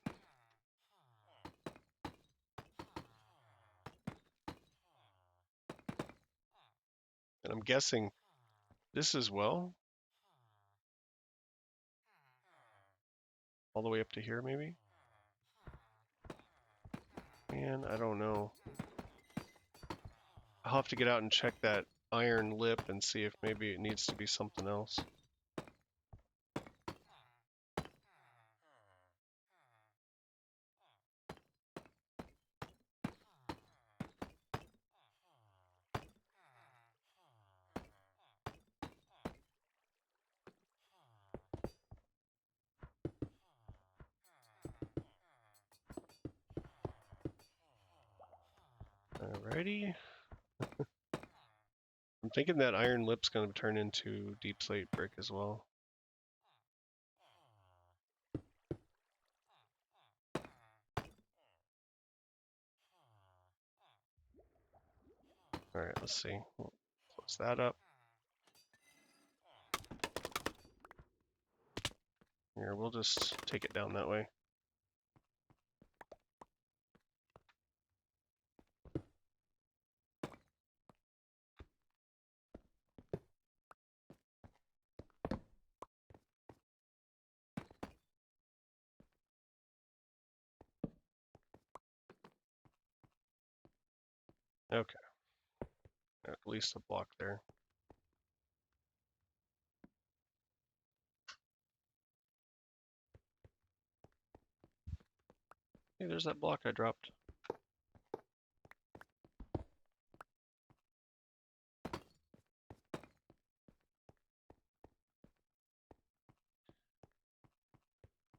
And I'm guessing this as well. All the way up to here, maybe? Man, I don't know. I'll have to get out and check that iron lip and see if maybe it needs to be something else. Alrighty. I'm thinking that iron lip's going to turn into deep slate brick as well. Alright, let's see. We'll close that up. Here, we'll just take it down that way. Okay, at least a block there. Hey, there's that block I dropped.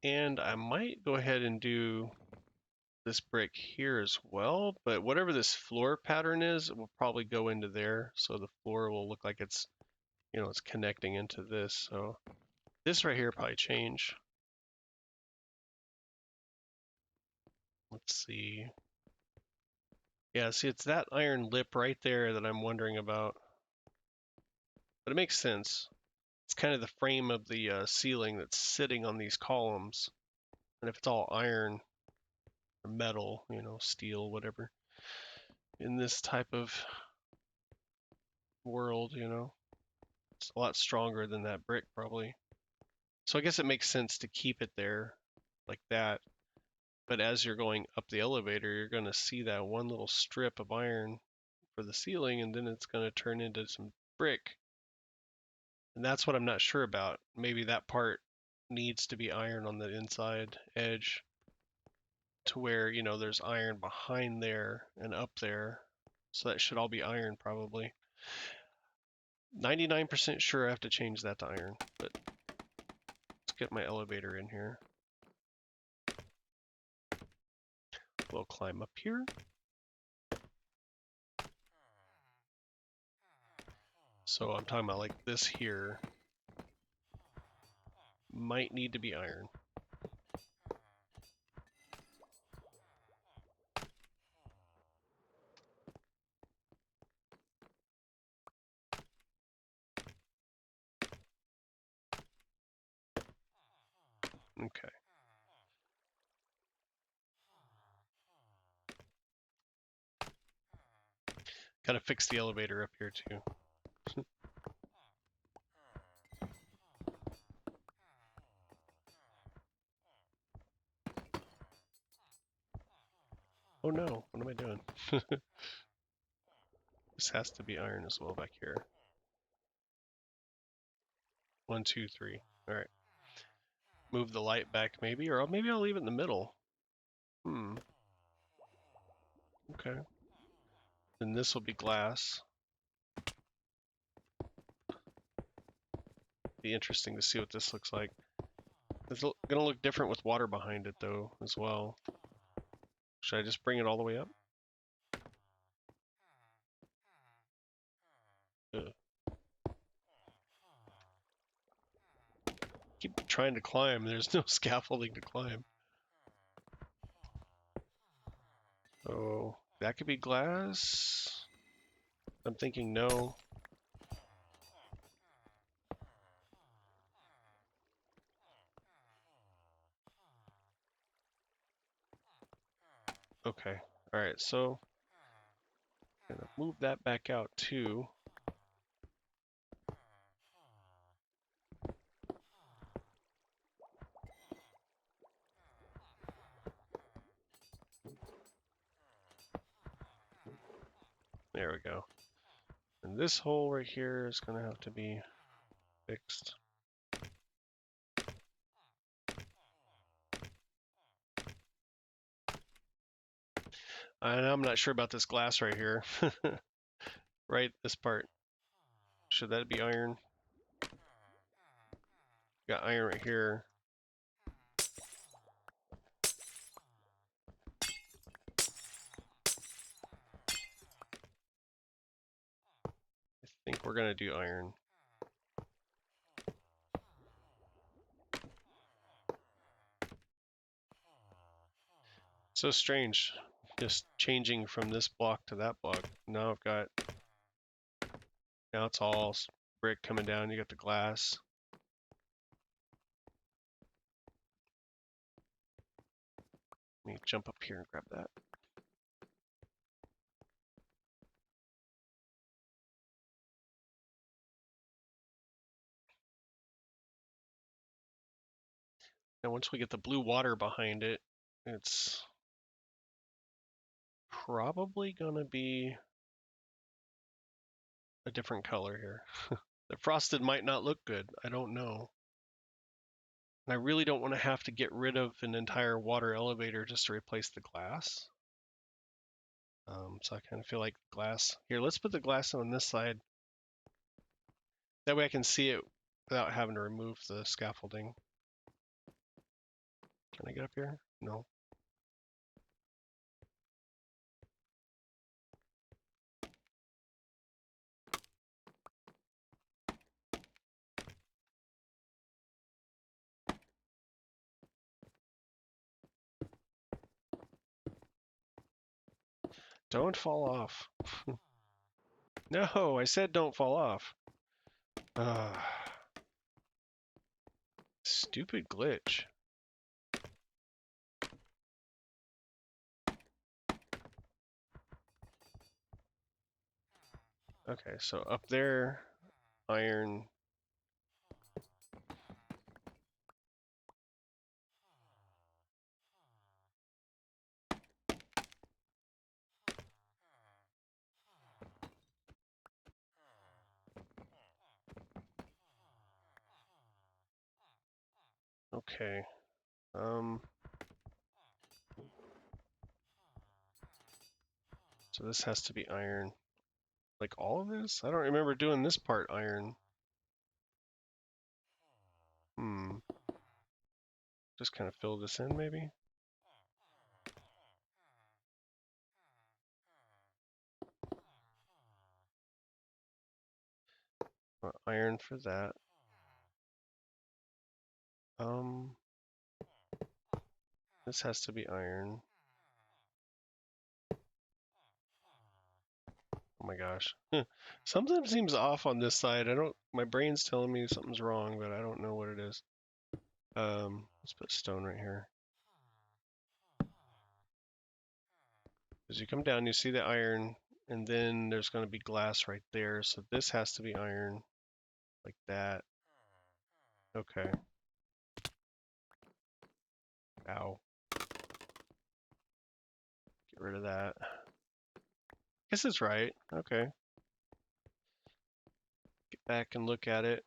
And I might go ahead and do this brick here as well, but whatever this floor pattern is, it will probably go into there. So the floor will look like it's, it's connecting into this. So this right here probably change. Let's see. Yeah, see, it's that iron lip right there that I'm wondering about. But it makes sense. It's kind of the frame of the ceiling that's sitting on these columns. And if it's all iron or metal, steel, whatever, in this type of world, it's a lot stronger than that brick probably. So I guess it makes sense to keep it there like that. But as you're going up the elevator, you're going to see that one little strip of iron for the ceiling, and then it's going to turn into some brick. And that's what I'm not sure about. Maybe that part needs to be iron on the inside edge to where, there's iron behind there and up there. So that should all be iron probably. 99% sure I have to change that to iron, but let's get my elevator in here. We'll climb up here. So I'm talking about like this here might need to be iron. Okay. Gotta fix the elevator up here too. Oh no, what am I doing? This has to be iron as well back here. 1, 2, 3. All right. Move the light back maybe, or maybe I'll leave it in the middle. Okay. Then this will be glass. Be interesting to see what this looks like. It's gonna look different with water behind it though, as well. Should I just bring it all the way up? Ugh. Keep trying to climb. There's no scaffolding to climb. Oh, that could be glass. I'm thinking no. Okay. All right. So I'm gonna move that back out too. There we go. And this hole right here is gonna have to be fixed. And I'm not sure about this glass right here. Right, this part. Should that be iron? Got iron right here. I think we're gonna do iron. So strange, just changing from this block to that block. Now it's all brick coming down. You got the glass. Let me jump up here and grab that. Now once we get the blue water behind it, it's probably gonna be a different color here. The frosted might not look good. I don't know. And I really don't want to have to get rid of an entire water elevator just to replace the glass. So I kind of feel like glass. Here, let's put the glass on this side. That way I can see it without having to remove the scaffolding. Can I get up here? No. Don't fall off. No, I said don't fall off. Stupid glitch. Okay, so up there, iron. Okay. So this has to be iron. Like all of this? I don't remember doing this part iron. Just kind of fill this in maybe? Iron for that. This has to be iron. Oh my gosh. Something seems off on this side. My brain's telling me something's wrong, but I don't know what it is. Let's put stone right here. As you come down, you see the iron, and then there's going to be glass right there. So this has to be iron, like that. Okay. Ow. Get rid of that. Guess it's right. Okay. Get back and look at it.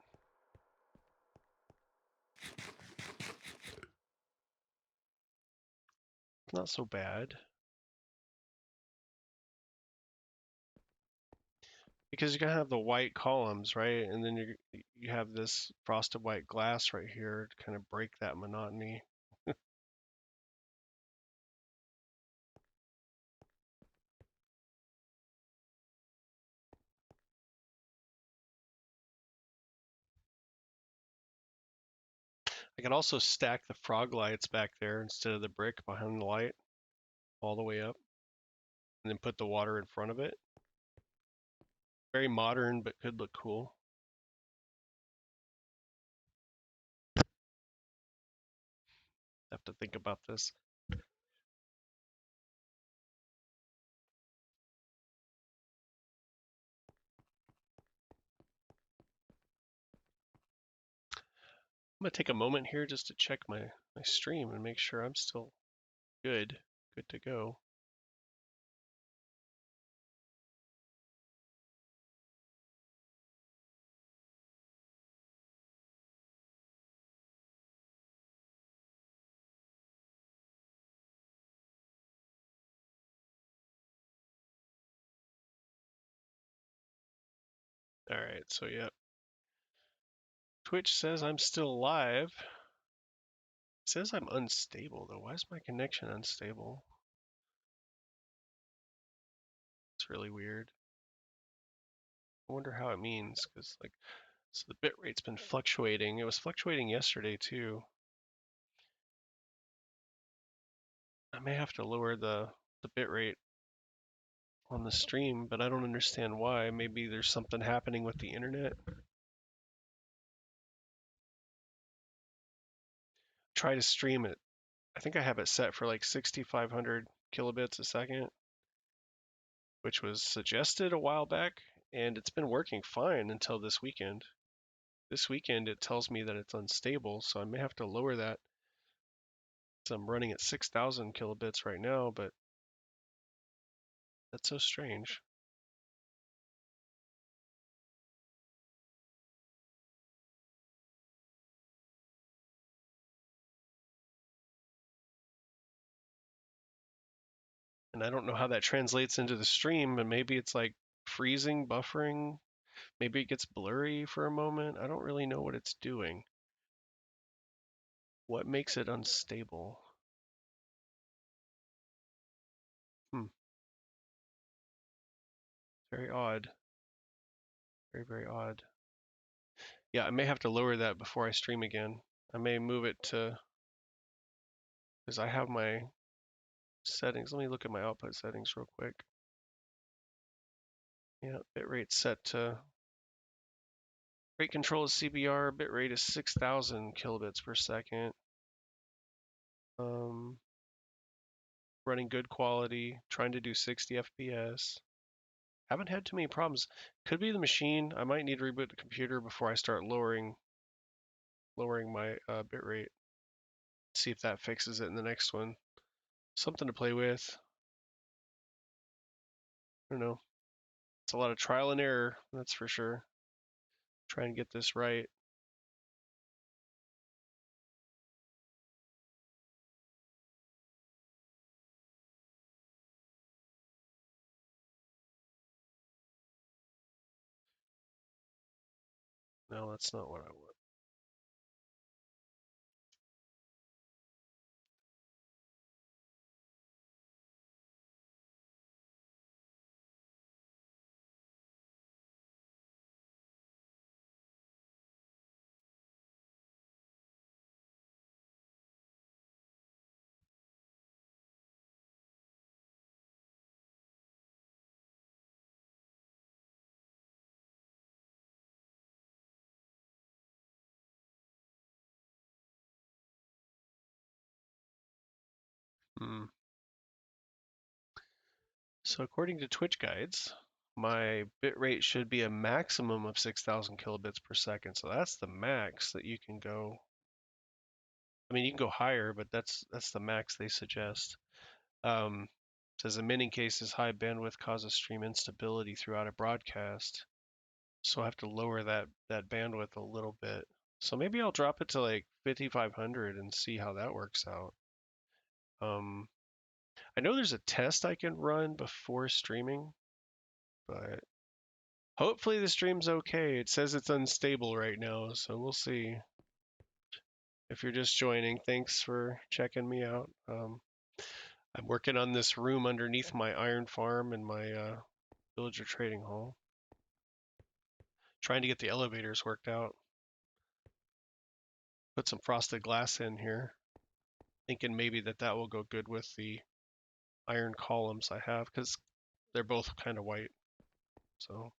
Not so bad. Because you're gonna have the white columns, right? And then you have this frosted white glass right here to kind of break that monotony. I could also stack the frog lights back there instead of the brick behind the light all the way up, and then put the water in front of it. Very modern, but could look cool. Have to think about this. I'm gonna take a moment here just to check my stream and make sure I'm still good to go. All right, so yeah. Twitch says I'm still live. It says I'm unstable though. Why is my connection unstable? It's really weird. I wonder how it means, because like, so the bit rate's been fluctuating. It was fluctuating yesterday too. I may have to lower the bit rate on the stream, but I don't understand why. Maybe there's something happening with the internet. Try to stream it. I think I have it set for like 6,500 kilobits a second, which was suggested a while back, and it's been working fine until this weekend. This weekend it tells me that it's unstable, so I may have to lower that. So I'm running at 6,000 kilobits right now, but that's so strange. And I don't know how that translates into the stream, but maybe it's like freezing, buffering. Maybe it gets blurry for a moment. I don't really know what it's doing. What makes it unstable? Hmm, very odd. Very, very odd. Yeah, I may have to lower that before I stream again. I may move it to, because I have my settings. Let me look at my output settings real quick. Yeah, bitrate set to, rate control is CBR, bitrate is 6,000 kilobits per second. Um, running good quality, trying to do 60 FPS. Haven't had too many problems. Could be the machine. I might need to reboot the computer before I start lowering my bitrate. See if that fixes it in the next one. Something to play with. I don't know. It's a lot of trial and error, that's for sure. Try and get this right. No, that's not what I want. Hmm. So according to Twitch guides, my bitrate should be a maximum of 6,000 kilobits per second. So that's the max that you can go. I mean, you can go higher, but that's the max they suggest. Says in many cases, high bandwidth causes stream instability throughout a broadcast. So I have to lower that bandwidth a little bit. So maybe I'll drop it to like 5,500 and see how that works out. Um, I know there's a test I can run before streaming, but hopefully the stream's okay. It says it's unstable right now, so we'll see. If you're just joining, thanks for checking me out. I'm working on this room underneath my iron farm and my villager trading hall. Trying to get the elevators worked out. Put some frosted glass in here. Thinking maybe that will go good with the iron columns I have because they're both kind of white. So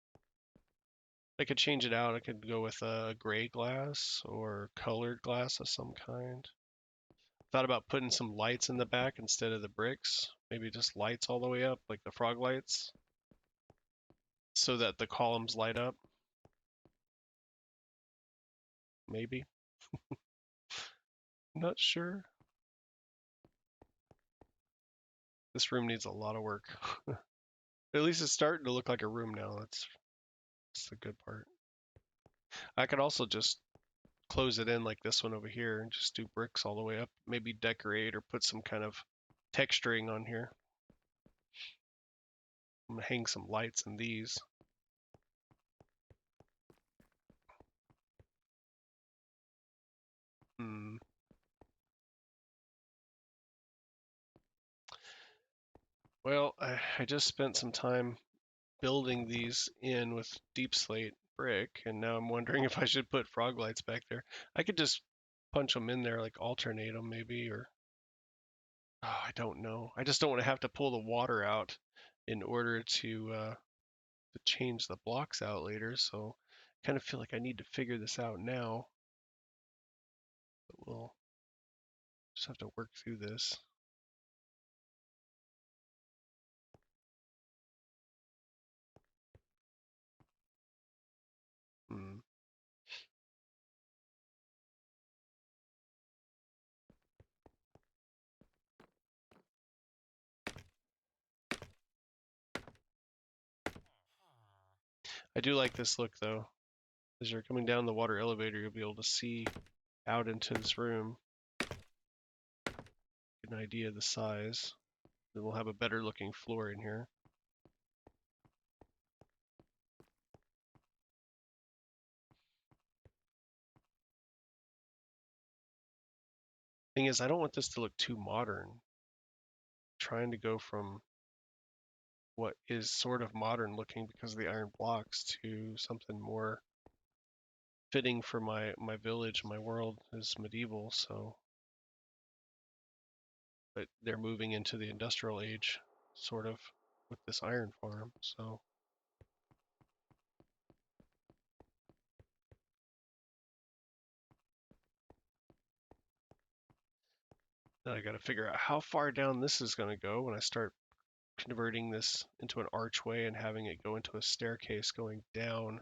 I could change it out. I could go with a gray glass or colored glass of some kind. Thought about putting some lights in the back instead of the bricks. Maybe just lights all the way up, like the frog lights, so that the columns light up. Maybe. Not sure. This room needs a lot of work. At least it's starting to look like a room now. That's the good part. I could also just close it in like this one over here and just do bricks all the way up. Maybe decorate or put some kind of texturing on here. I'm gonna hang some lights in these. Hmm. Well, I just spent some time building these in with deep slate brick, and now I'm wondering if I should put frog lights back there. I could just punch them in there, like alternate them maybe, or I don't know. I just don't want to have to pull the water out in order to change the blocks out later. So I kind of feel like I need to figure this out now. But we'll just have to work through this. Hmm. I do like this look though. As you're coming down the water elevator, you'll be able to see out into this room. Get an idea of the size. Then we'll have a better looking floor in here. Thing is, I don't want this to look too modern. I'm trying to go from what is sort of modern looking because of the iron blocks to something more fitting for my village. My world is medieval, so but they're moving into the industrial age, sort of, with this iron farm. So then I got to figure out how far down this is going to go when I start converting this into an archway and having it go into a staircase going down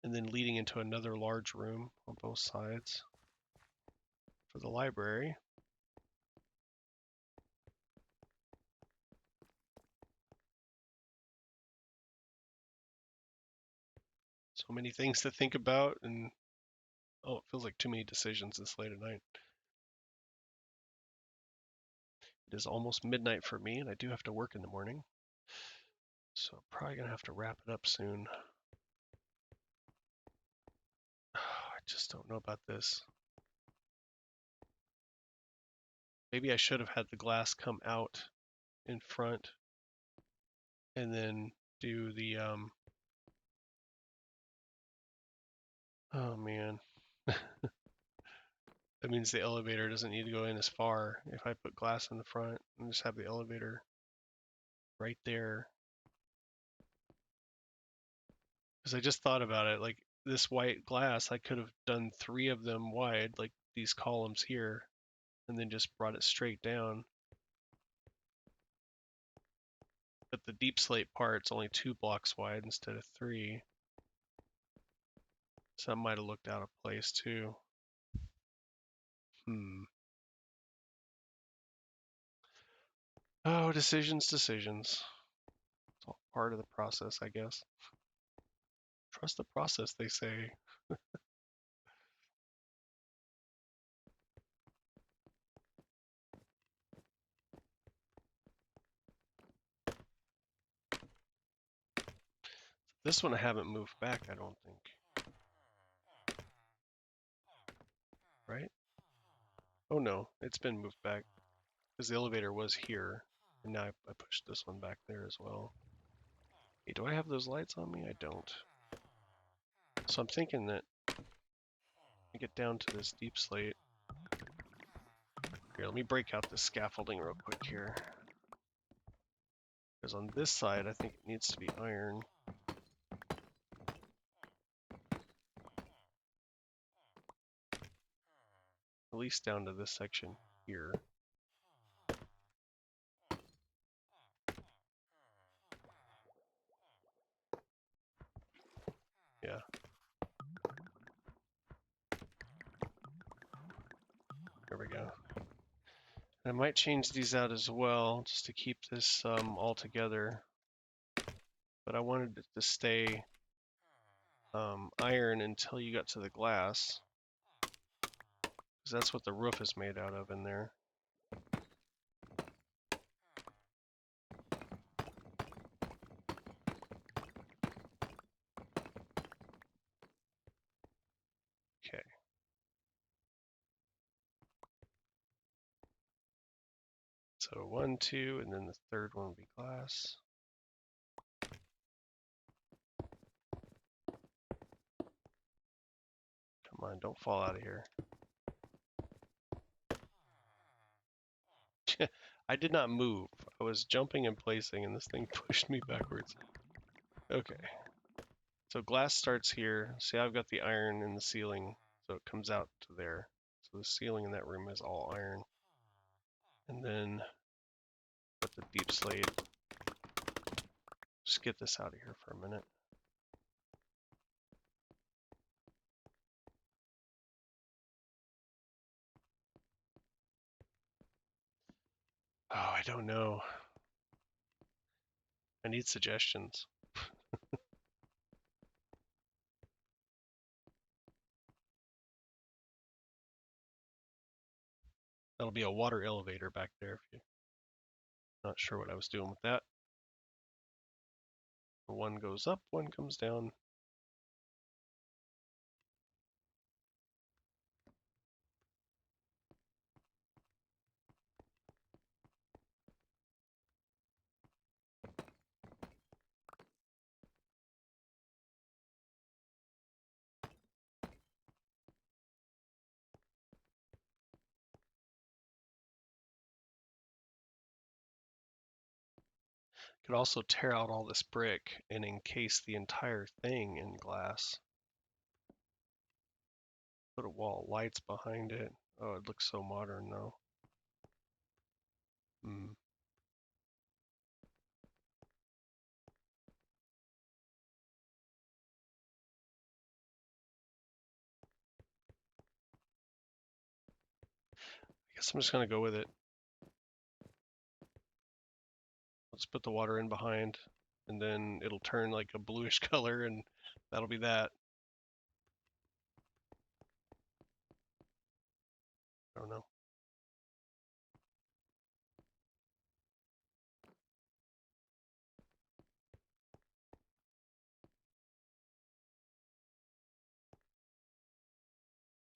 and then leading into another large room on both sides for the library. So many things to think about, and oh, it feels like too many decisions this late at night. It is almost midnight for me, and I do have to work in the morning. So I'm probably going to have to wrap it up soon. I just don't know about this. Maybe I should have had the glass come out in front and then do the, oh man. That means the elevator doesn't need to go in as far. If I put glass in the front and just have the elevator right there. Because I just thought about it, like this white glass, I could have done 3 of them wide, like these columns here, and then just brought it straight down. But the deep slate part's only 2 blocks wide instead of 3. So that might have looked out of place too. Oh, decisions. It's all part of the process, I guess. Trust the process, they say. This one I haven't moved back, I don't think. Right? Oh no, it's been moved back. Because the elevator was here. And now I pushed this one back there as well. Hey, do I have those lights on me? I don't. So I'm thinking that I get down to this deep slate. Here, let me break out the scaffolding real quick here. Because on this side, I think it needs to be iron. At least down to this section here. Yeah. There we go. I might change these out as well, just to keep this all together. But I wanted it to stay iron until you got to the glass. Because that's what the roof is made out of in there. Okay. So 1, 2, and then the third one will be glass. Come on, don't fall out of here. I did not move. I was jumping and placing, and this thing pushed me backwards. Okay. So glass starts here. See, I've got the iron in the ceiling, so it comes out to there. So the ceiling in that room is all iron. And then put the deep slate. Just get this out of here for a minute. Oh, I don't know. I need suggestions. That'll be a water elevator back there. If you... Not sure what I was doing with that. One goes up, one comes down. Could also tear out all this brick and encase the entire thing in glass. Put a wall of lights behind it. Oh, it looks so modern though. Hmm. I guess I'm just gonna go with it. Let's put the water in behind, and then it'll turn like a bluish color, and that'll be that. I don't know.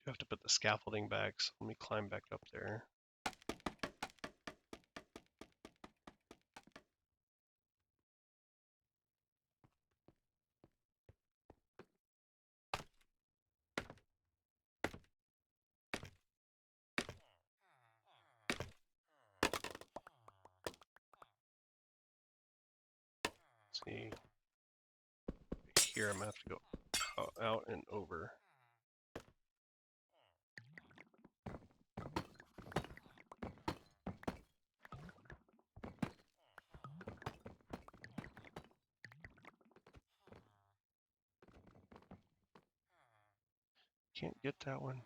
You have to put the scaffolding back, so let me climb back up there. Let's see. Here I'm gonna have to go out and over. Can't get that one.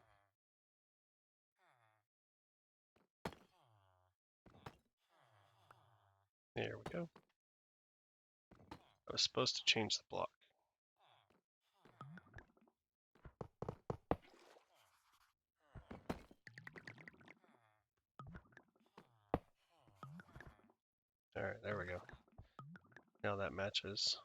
There we go. I was supposed to change the block. Alright, there we go. Now that matches.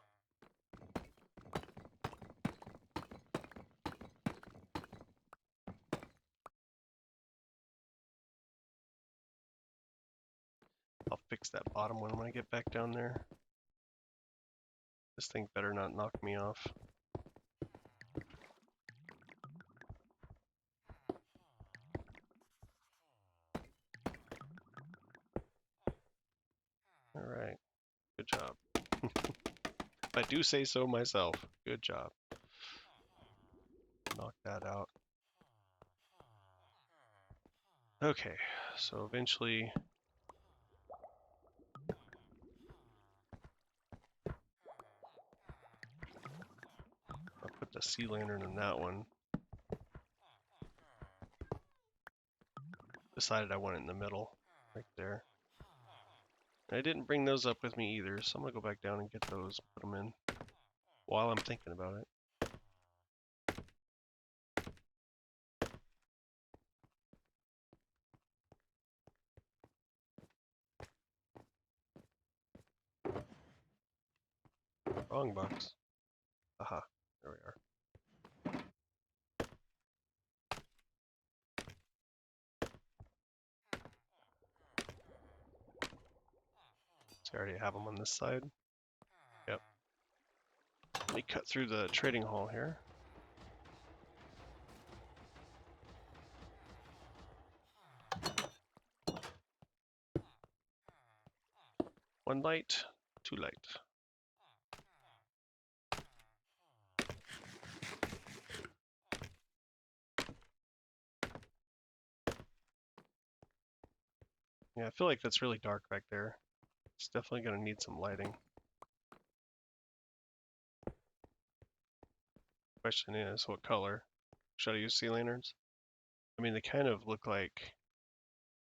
I'll fix that bottom one when I get back down there. This thing better not knock me off. Alright, good job. If I do say so myself, good job. Knock that out. Okay, so eventually I'll put the sea lantern in that one. Decided I want it in the middle, right there. And I didn't bring those up with me either, so I'm gonna go back down and get those, put them in while I'm thinking about it. Wrong box. Aha, there we are. So I already have them on this side. Yep. Let me cut through the trading hall here. One light, two light. Yeah, I feel like that's really dark back there. It's definitely gonna need some lighting. Question is, what color? Should I use sea lanterns? I mean, they kind of look like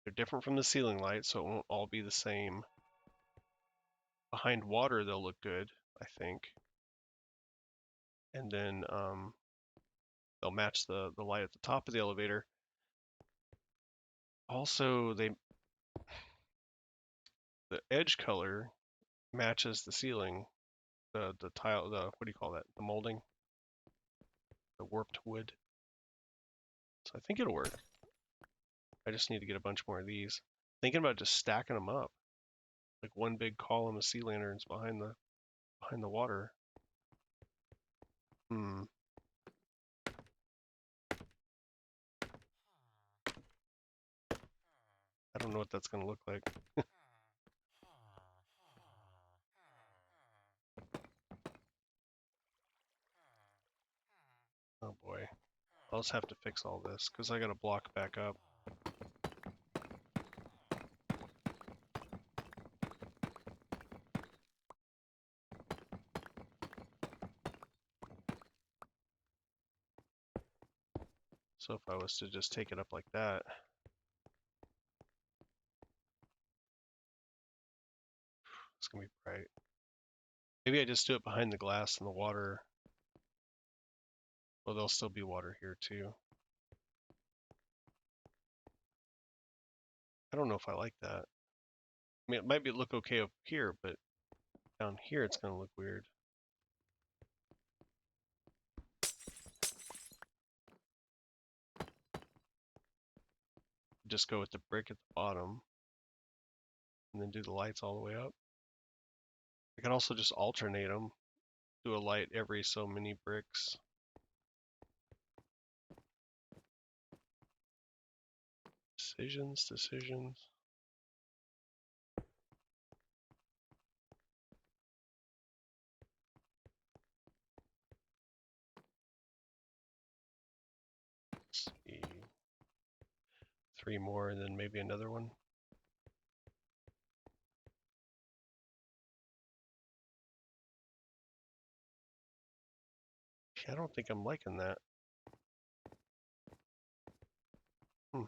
they're different from the ceiling light, so it won't all be the same. Behind water, they'll look good, I think. And then they'll match the light at the top of the elevator. Also, the edge color matches the ceiling, the tile, the what do you call that? The molding, the warped wood. So I think it'll work. I just need to get a bunch more of these. Thinking about just stacking them up, like one big column of sea lanterns behind the water. Hmm. I don't know what that's gonna look like. Oh boy. I'll just have to fix all this because I gotta block back up. So if I was to just take it up like that, it's gonna be bright. Maybe I just do it behind the glass and the water. Well, there'll still be water here too. I don't know if I like that. I mean, it might look okay up here, but down here it's gonna look weird. Just go with the brick at the bottom and then do the lights all the way up. I can also just alternate them, do a light every so many bricks. Decisions. Let's see. 3 more and then maybe another one. I don't think I'm liking that. Hmm.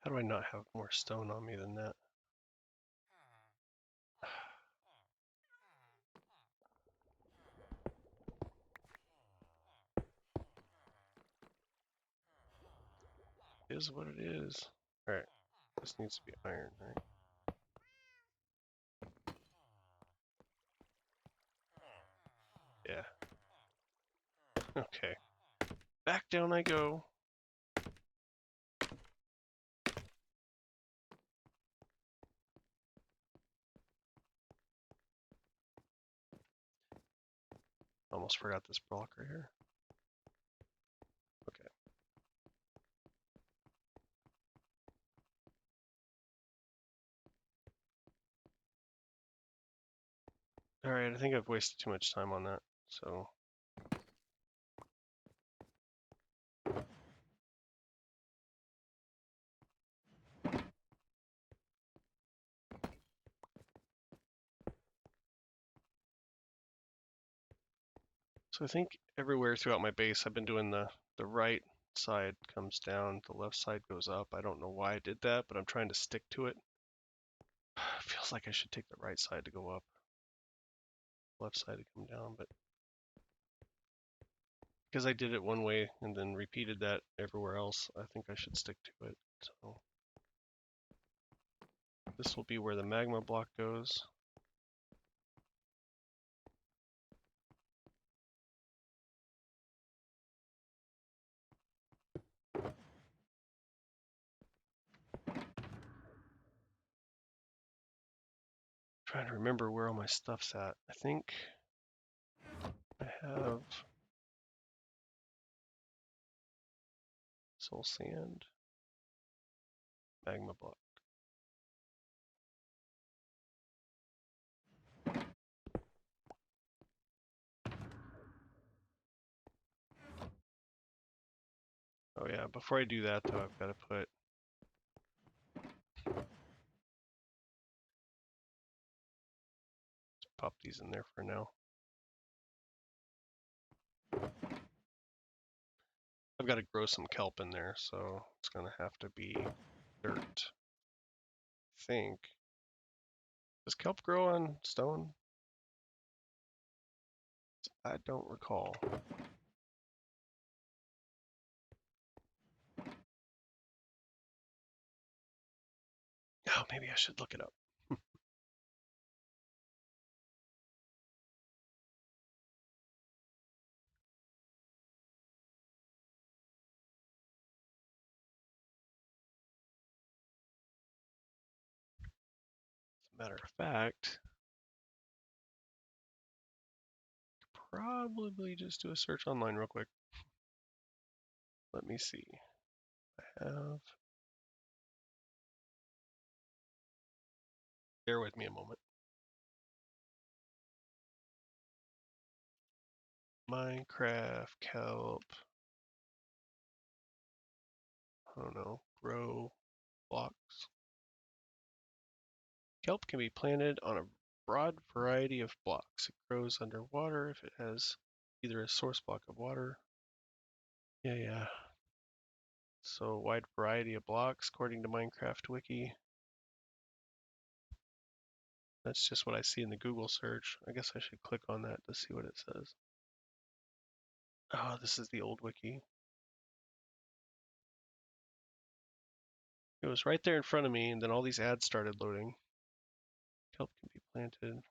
How do I not have more stone on me than that? It is what it is. Alright, this needs to be iron, right? Yeah. Okay. Back down I go. Almost forgot this block right here. Okay. Alright, I think I've wasted too much time on that, so I think everywhere throughout my base I've been doing the right side comes down, the left side goes up. I don't know why I did that, but I'm trying to stick to it. Feels like I should take the right side to go up, left side to come down, but because I did it one way and then repeated that everywhere else, I think I should stick to it. So this will be where the magma block goes. Trying to remember where all my stuff's at. I think I have soul sand, magma block. Oh yeah, before I do that though, I've got to put pop these in there for now. I've got to grow some kelp in there, so it's going to have to be dirt. I think. Does kelp grow on stone? I don't recall. Oh, maybe I should look it up. As a matter of fact, probably just do a search online real quick. Let me see. I have. Bear with me a moment. Minecraft kelp. I don't know. Grow blocks. Kelp can be planted on a broad variety of blocks. It grows underwater if it has either a source block of water. Yeah. So a wide variety of blocks according to Minecraft Wiki. That's just what I see in the Google search. I guess I should click on that to see what it says. Oh, this is the old wiki. It was right there in front of me, and then all these ads started loading. Kelp can be planted.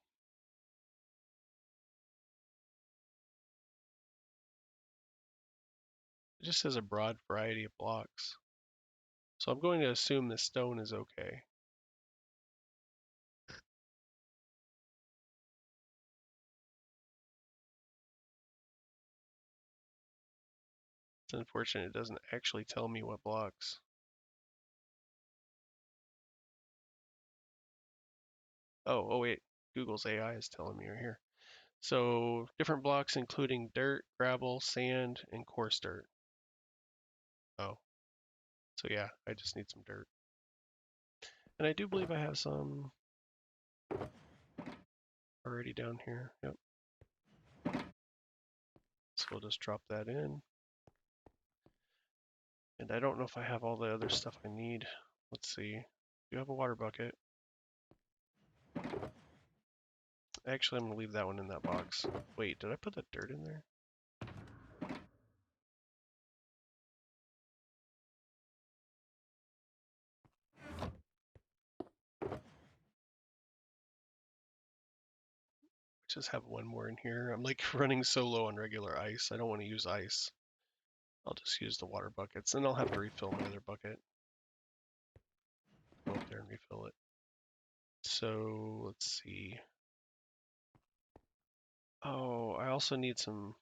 It just says a broad variety of blocks. So I'm going to assume the stone is okay. It's unfortunate it doesn't actually tell me what blocks. Oh wait, Google's AI is telling me right here. So different blocks including dirt, gravel, sand, and coarse dirt. Oh, so yeah, I just need some dirt. And I do believe I have some already down here. Yep. So we'll just drop that in. And I don't know if I have all the other stuff I need. Let's see. Do you have a water bucket? Actually, I'm going to leave that one in that box. Wait, did I put the dirt in there? Just have one more in here. I'm like running so low on regular ice. I don't want to use ice. I'll just use the water buckets, and I'll have to refill my other bucket. Go up there and refill it. So let's see. Oh, I also need some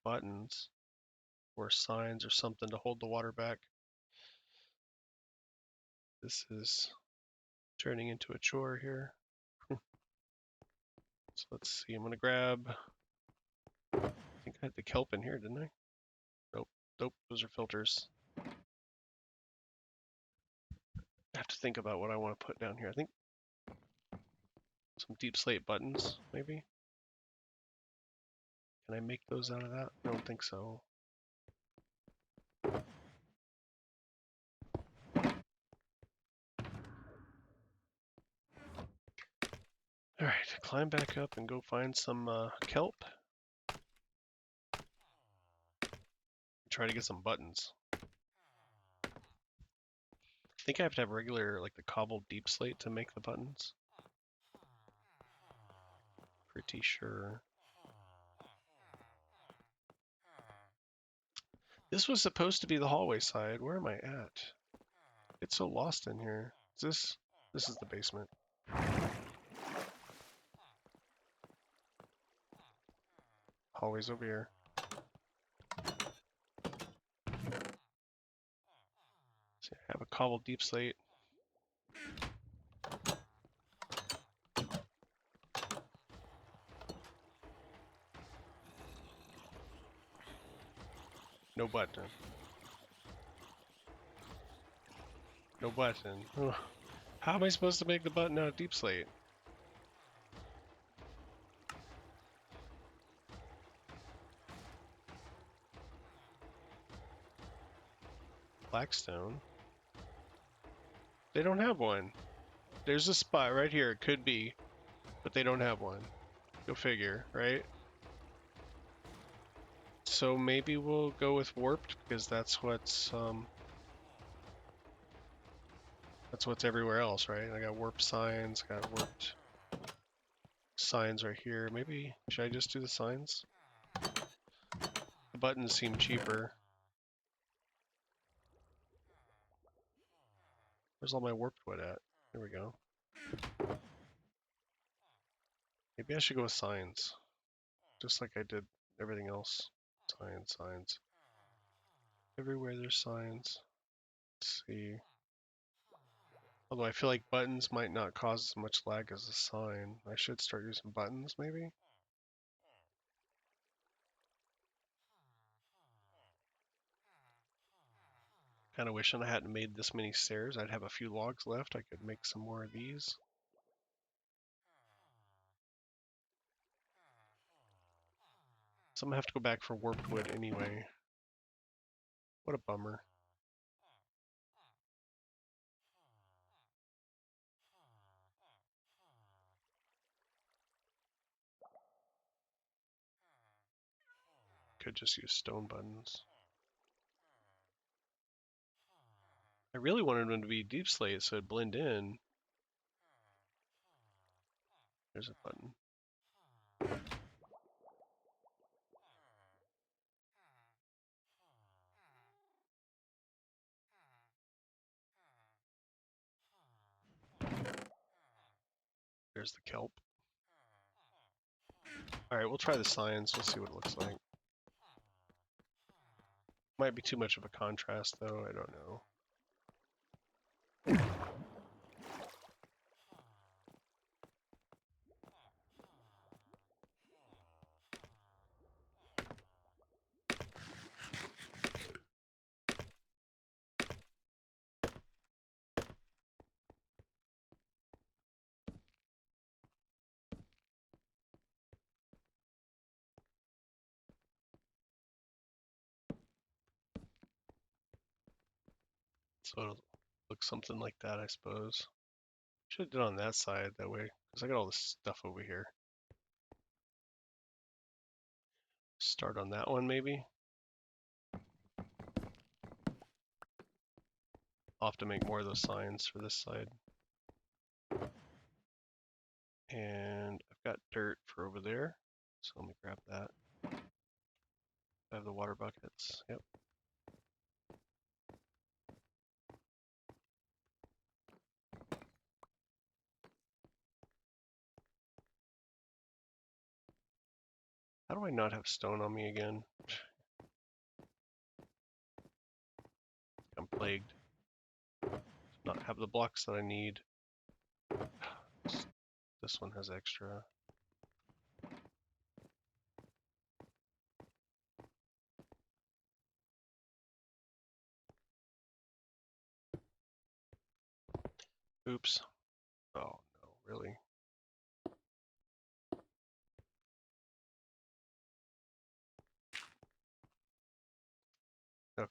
buttons or signs or something to hold the water back. This is turning into a chore here. So let's see. I'm gonna grab. I think I had the kelp in here, didn't I? Nope. Those are filters. I have to think about what I want to put down here. I think some deep slate buttons, maybe. Can I make those out of that? I don't think so. All right, climb back up and go find some kelp. Try to get some buttons. I think I have to have regular, like the cobbled deep slate to make the buttons. Pretty sure. This was supposed to be the hallway side. Where am I at? It's so lost in here. Is this is the basement. Hallway's over here. So I have a cobbled deep slate. No button. No button. Ugh. How am I supposed to make the button out of deep slate? Blackstone. They don't have one. There's a spot right here. It could be, but they don't have one. Go figure, right? So maybe we'll go with warped because that's what's everywhere else, right? I got warped signs, got warped signs right here. Maybe should I just do the signs? The buttons seem cheaper. Where's all my warped wood at? There we go. Maybe I should go with signs, just like I did everything else. Signs, signs. Everywhere there's signs. Let's see. Although I feel like buttons might not cause as much lag as a sign. I should start using buttons, maybe? Kind of wishing I hadn't made this many stairs. I'd have a few logs left. I could make some more of these. So I'm gonna have to go back for warped wood anyway. What a bummer. Could just use stone buttons. I really wanted them to be deep slate so it'd blend in. There's a button. There's the kelp. Alright, we'll try the signs. We'll see what it looks like. Might be too much of a contrast though, I don't know. So it'll look something like that, I suppose. Should have done on that side that way, because I got all this stuff over here. Start on that one maybe. I'll have to make more of those signs for this side. And I've got dirt for over there, so let me grab that. I have the water buckets, yep. How do I not have stone on me again? I'm plagued. Not have the blocks that I need. This one has extra. Oops. Oh no, really? Okay,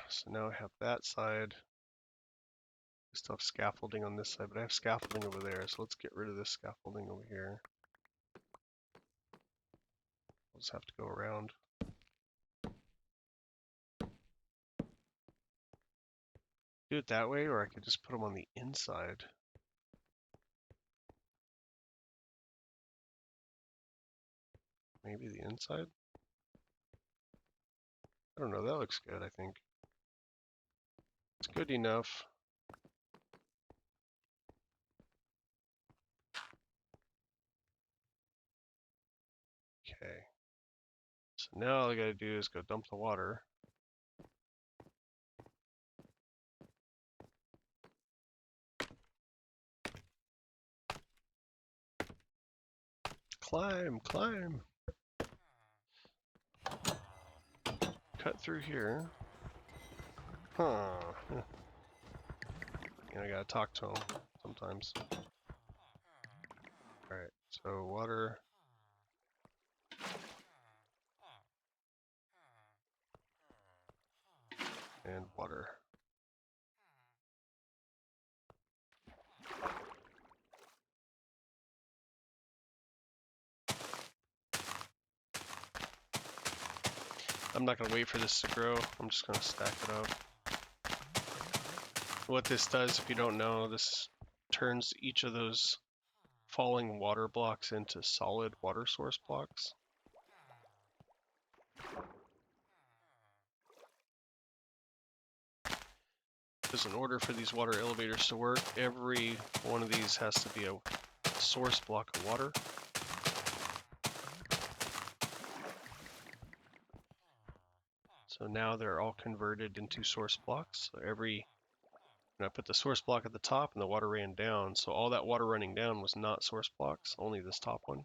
so now I have that side. I still have scaffolding on this side, but I have scaffolding over there, so let's get rid of this scaffolding over here. We'll just have to go around. Do it that way, or I could just put them on the inside. Maybe the inside? I don't know, that looks good, I think. It's good enough. Okay. So now all I gotta do is go dump the water. Climb, climb. Cut through here. Huh. And I gotta talk to him sometimes. Alright, so water. And water. I'm not gonna wait for this to grow. I'm just gonna stack it up. What this does, if you don't know, this turns each of those falling water blocks into solid water source blocks. Because in order for these water elevators to work, every one of these has to be a source block of water. So now they're all converted into source blocks. So I put the source block at the top and the water ran down. So all that water running down was not source blocks, only this top one.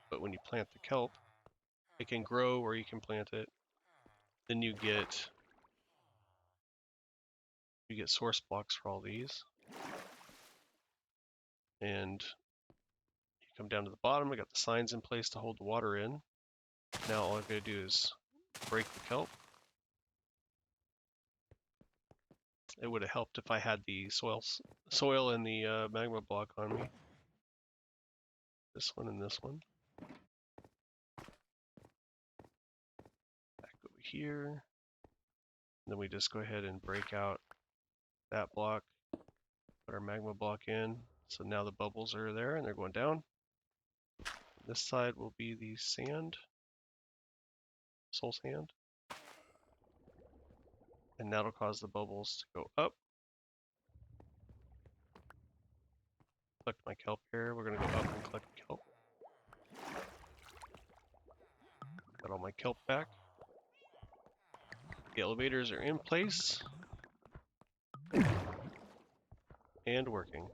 But when you plant the kelp, it can grow where you can plant it. Then you get source blocks for all these. And you come down to the bottom, I got the signs in place to hold the water in. Now all I've got to do is break the kelp. It would have helped if I had the soil and the magma block on me. This one and this one. Back over here. And then we just go ahead and break out that block, put our magma block in. So now the bubbles are there and they're going down. This side will be the sand, soul sand. And that'll cause the bubbles to go up. Collect my kelp here. We're going to go up and collect kelp. Got all my kelp back. The elevators are in place and working.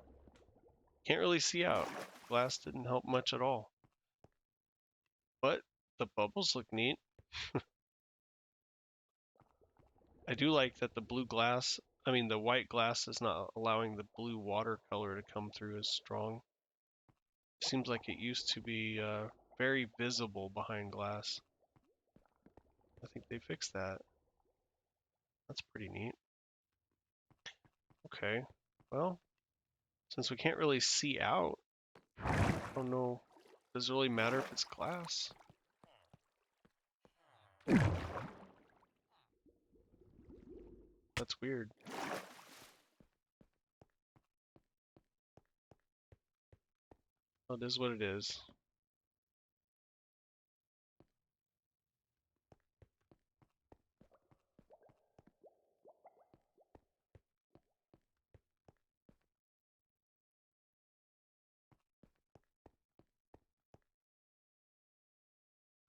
Can't really see out. Glass didn't help much at all. But the bubbles look neat. I do like that the the white glass is not allowing the blue watercolor to come through as strong. Seems like it used to be very visible behind glass. I think they fixed that. That's pretty neat. Okay, well, since we can't really see out, I don't know, does it really matter if it's glass? That's weird. Well, it is what it is.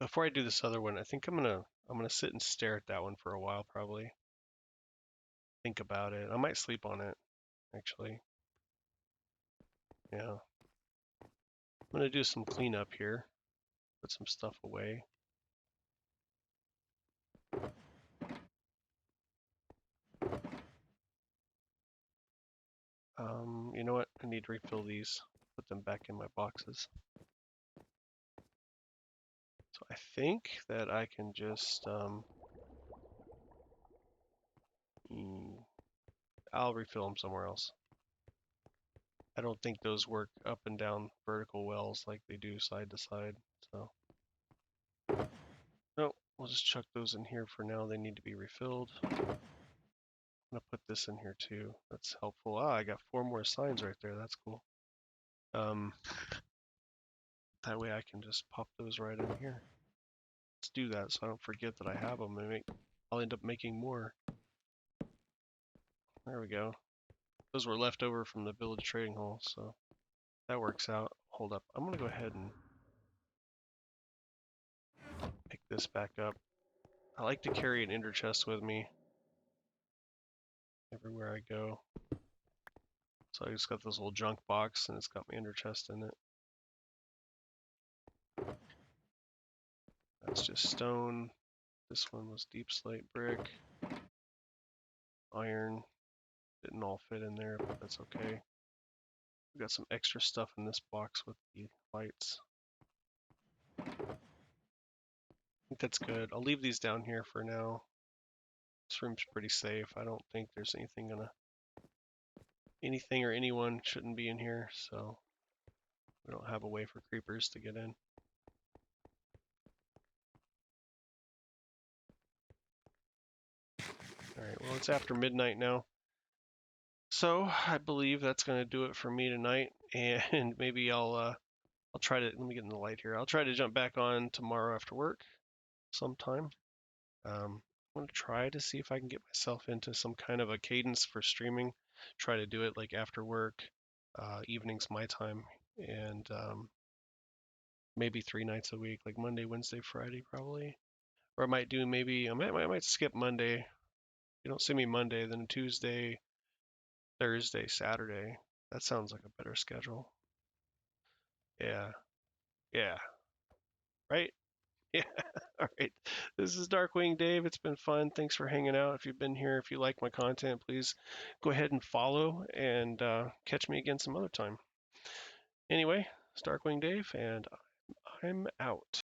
Before I do this other one, I think I'm gonna sit and stare at that one for a while probably. Think about it. I might sleep on it, actually. Yeah. I'm gonna do some cleanup here. Put some stuff away. You know what? I need to refill these. Put them back in my boxes. So I think that I can just I'll refill them somewhere else. I don't think those work up and down vertical wells like they do side to side, so. No, we'll just chuck those in here for now. They need to be refilled. I'm gonna put this in here too. That's helpful. Ah, I got 4 more signs right there. That's cool. That way I can just pop those right in here. Let's do that so I don't forget that I have them and I'll end up making more. There we go. Those were left over from the village trading hall, so that works out. Hold up. I'm gonna go ahead and pick this back up. I like to carry an ender chest with me everywhere I go. So I just got this little junk box and it's got my ender chest in it. That's just stone. This one was deep slate brick. Iron. Didn't all fit in there, but that's okay. We got some extra stuff in this box with the lights. I think that's good. I'll leave these down here for now. This room's pretty safe. I don't think there's anything or anyone shouldn't be in here, so we don't have a way for creepers to get in. All right, well, it's after midnight now. So I believe that's going to do it for me tonight. And maybe I'll try to, let me get in the light here. I'll try to jump back on tomorrow after work sometime. I'm going to try to see if I can get myself into some kind of a cadence for streaming. Try to do it like after work, evenings my time, and maybe 3 nights a week, like Monday, Wednesday, Friday, probably. Or I might do maybe I might skip Monday. If you don't see me Monday, then Tuesday, Thursday, Saturday. That sounds like a better schedule. Yeah, yeah, right. Yeah. All right. This is Darkwing Dave. It's been fun. Thanks for hanging out. If you've been here, if you like my content, please go ahead and follow and catch me again some other time. Anyway, it's Darkwing Dave, and I'm out.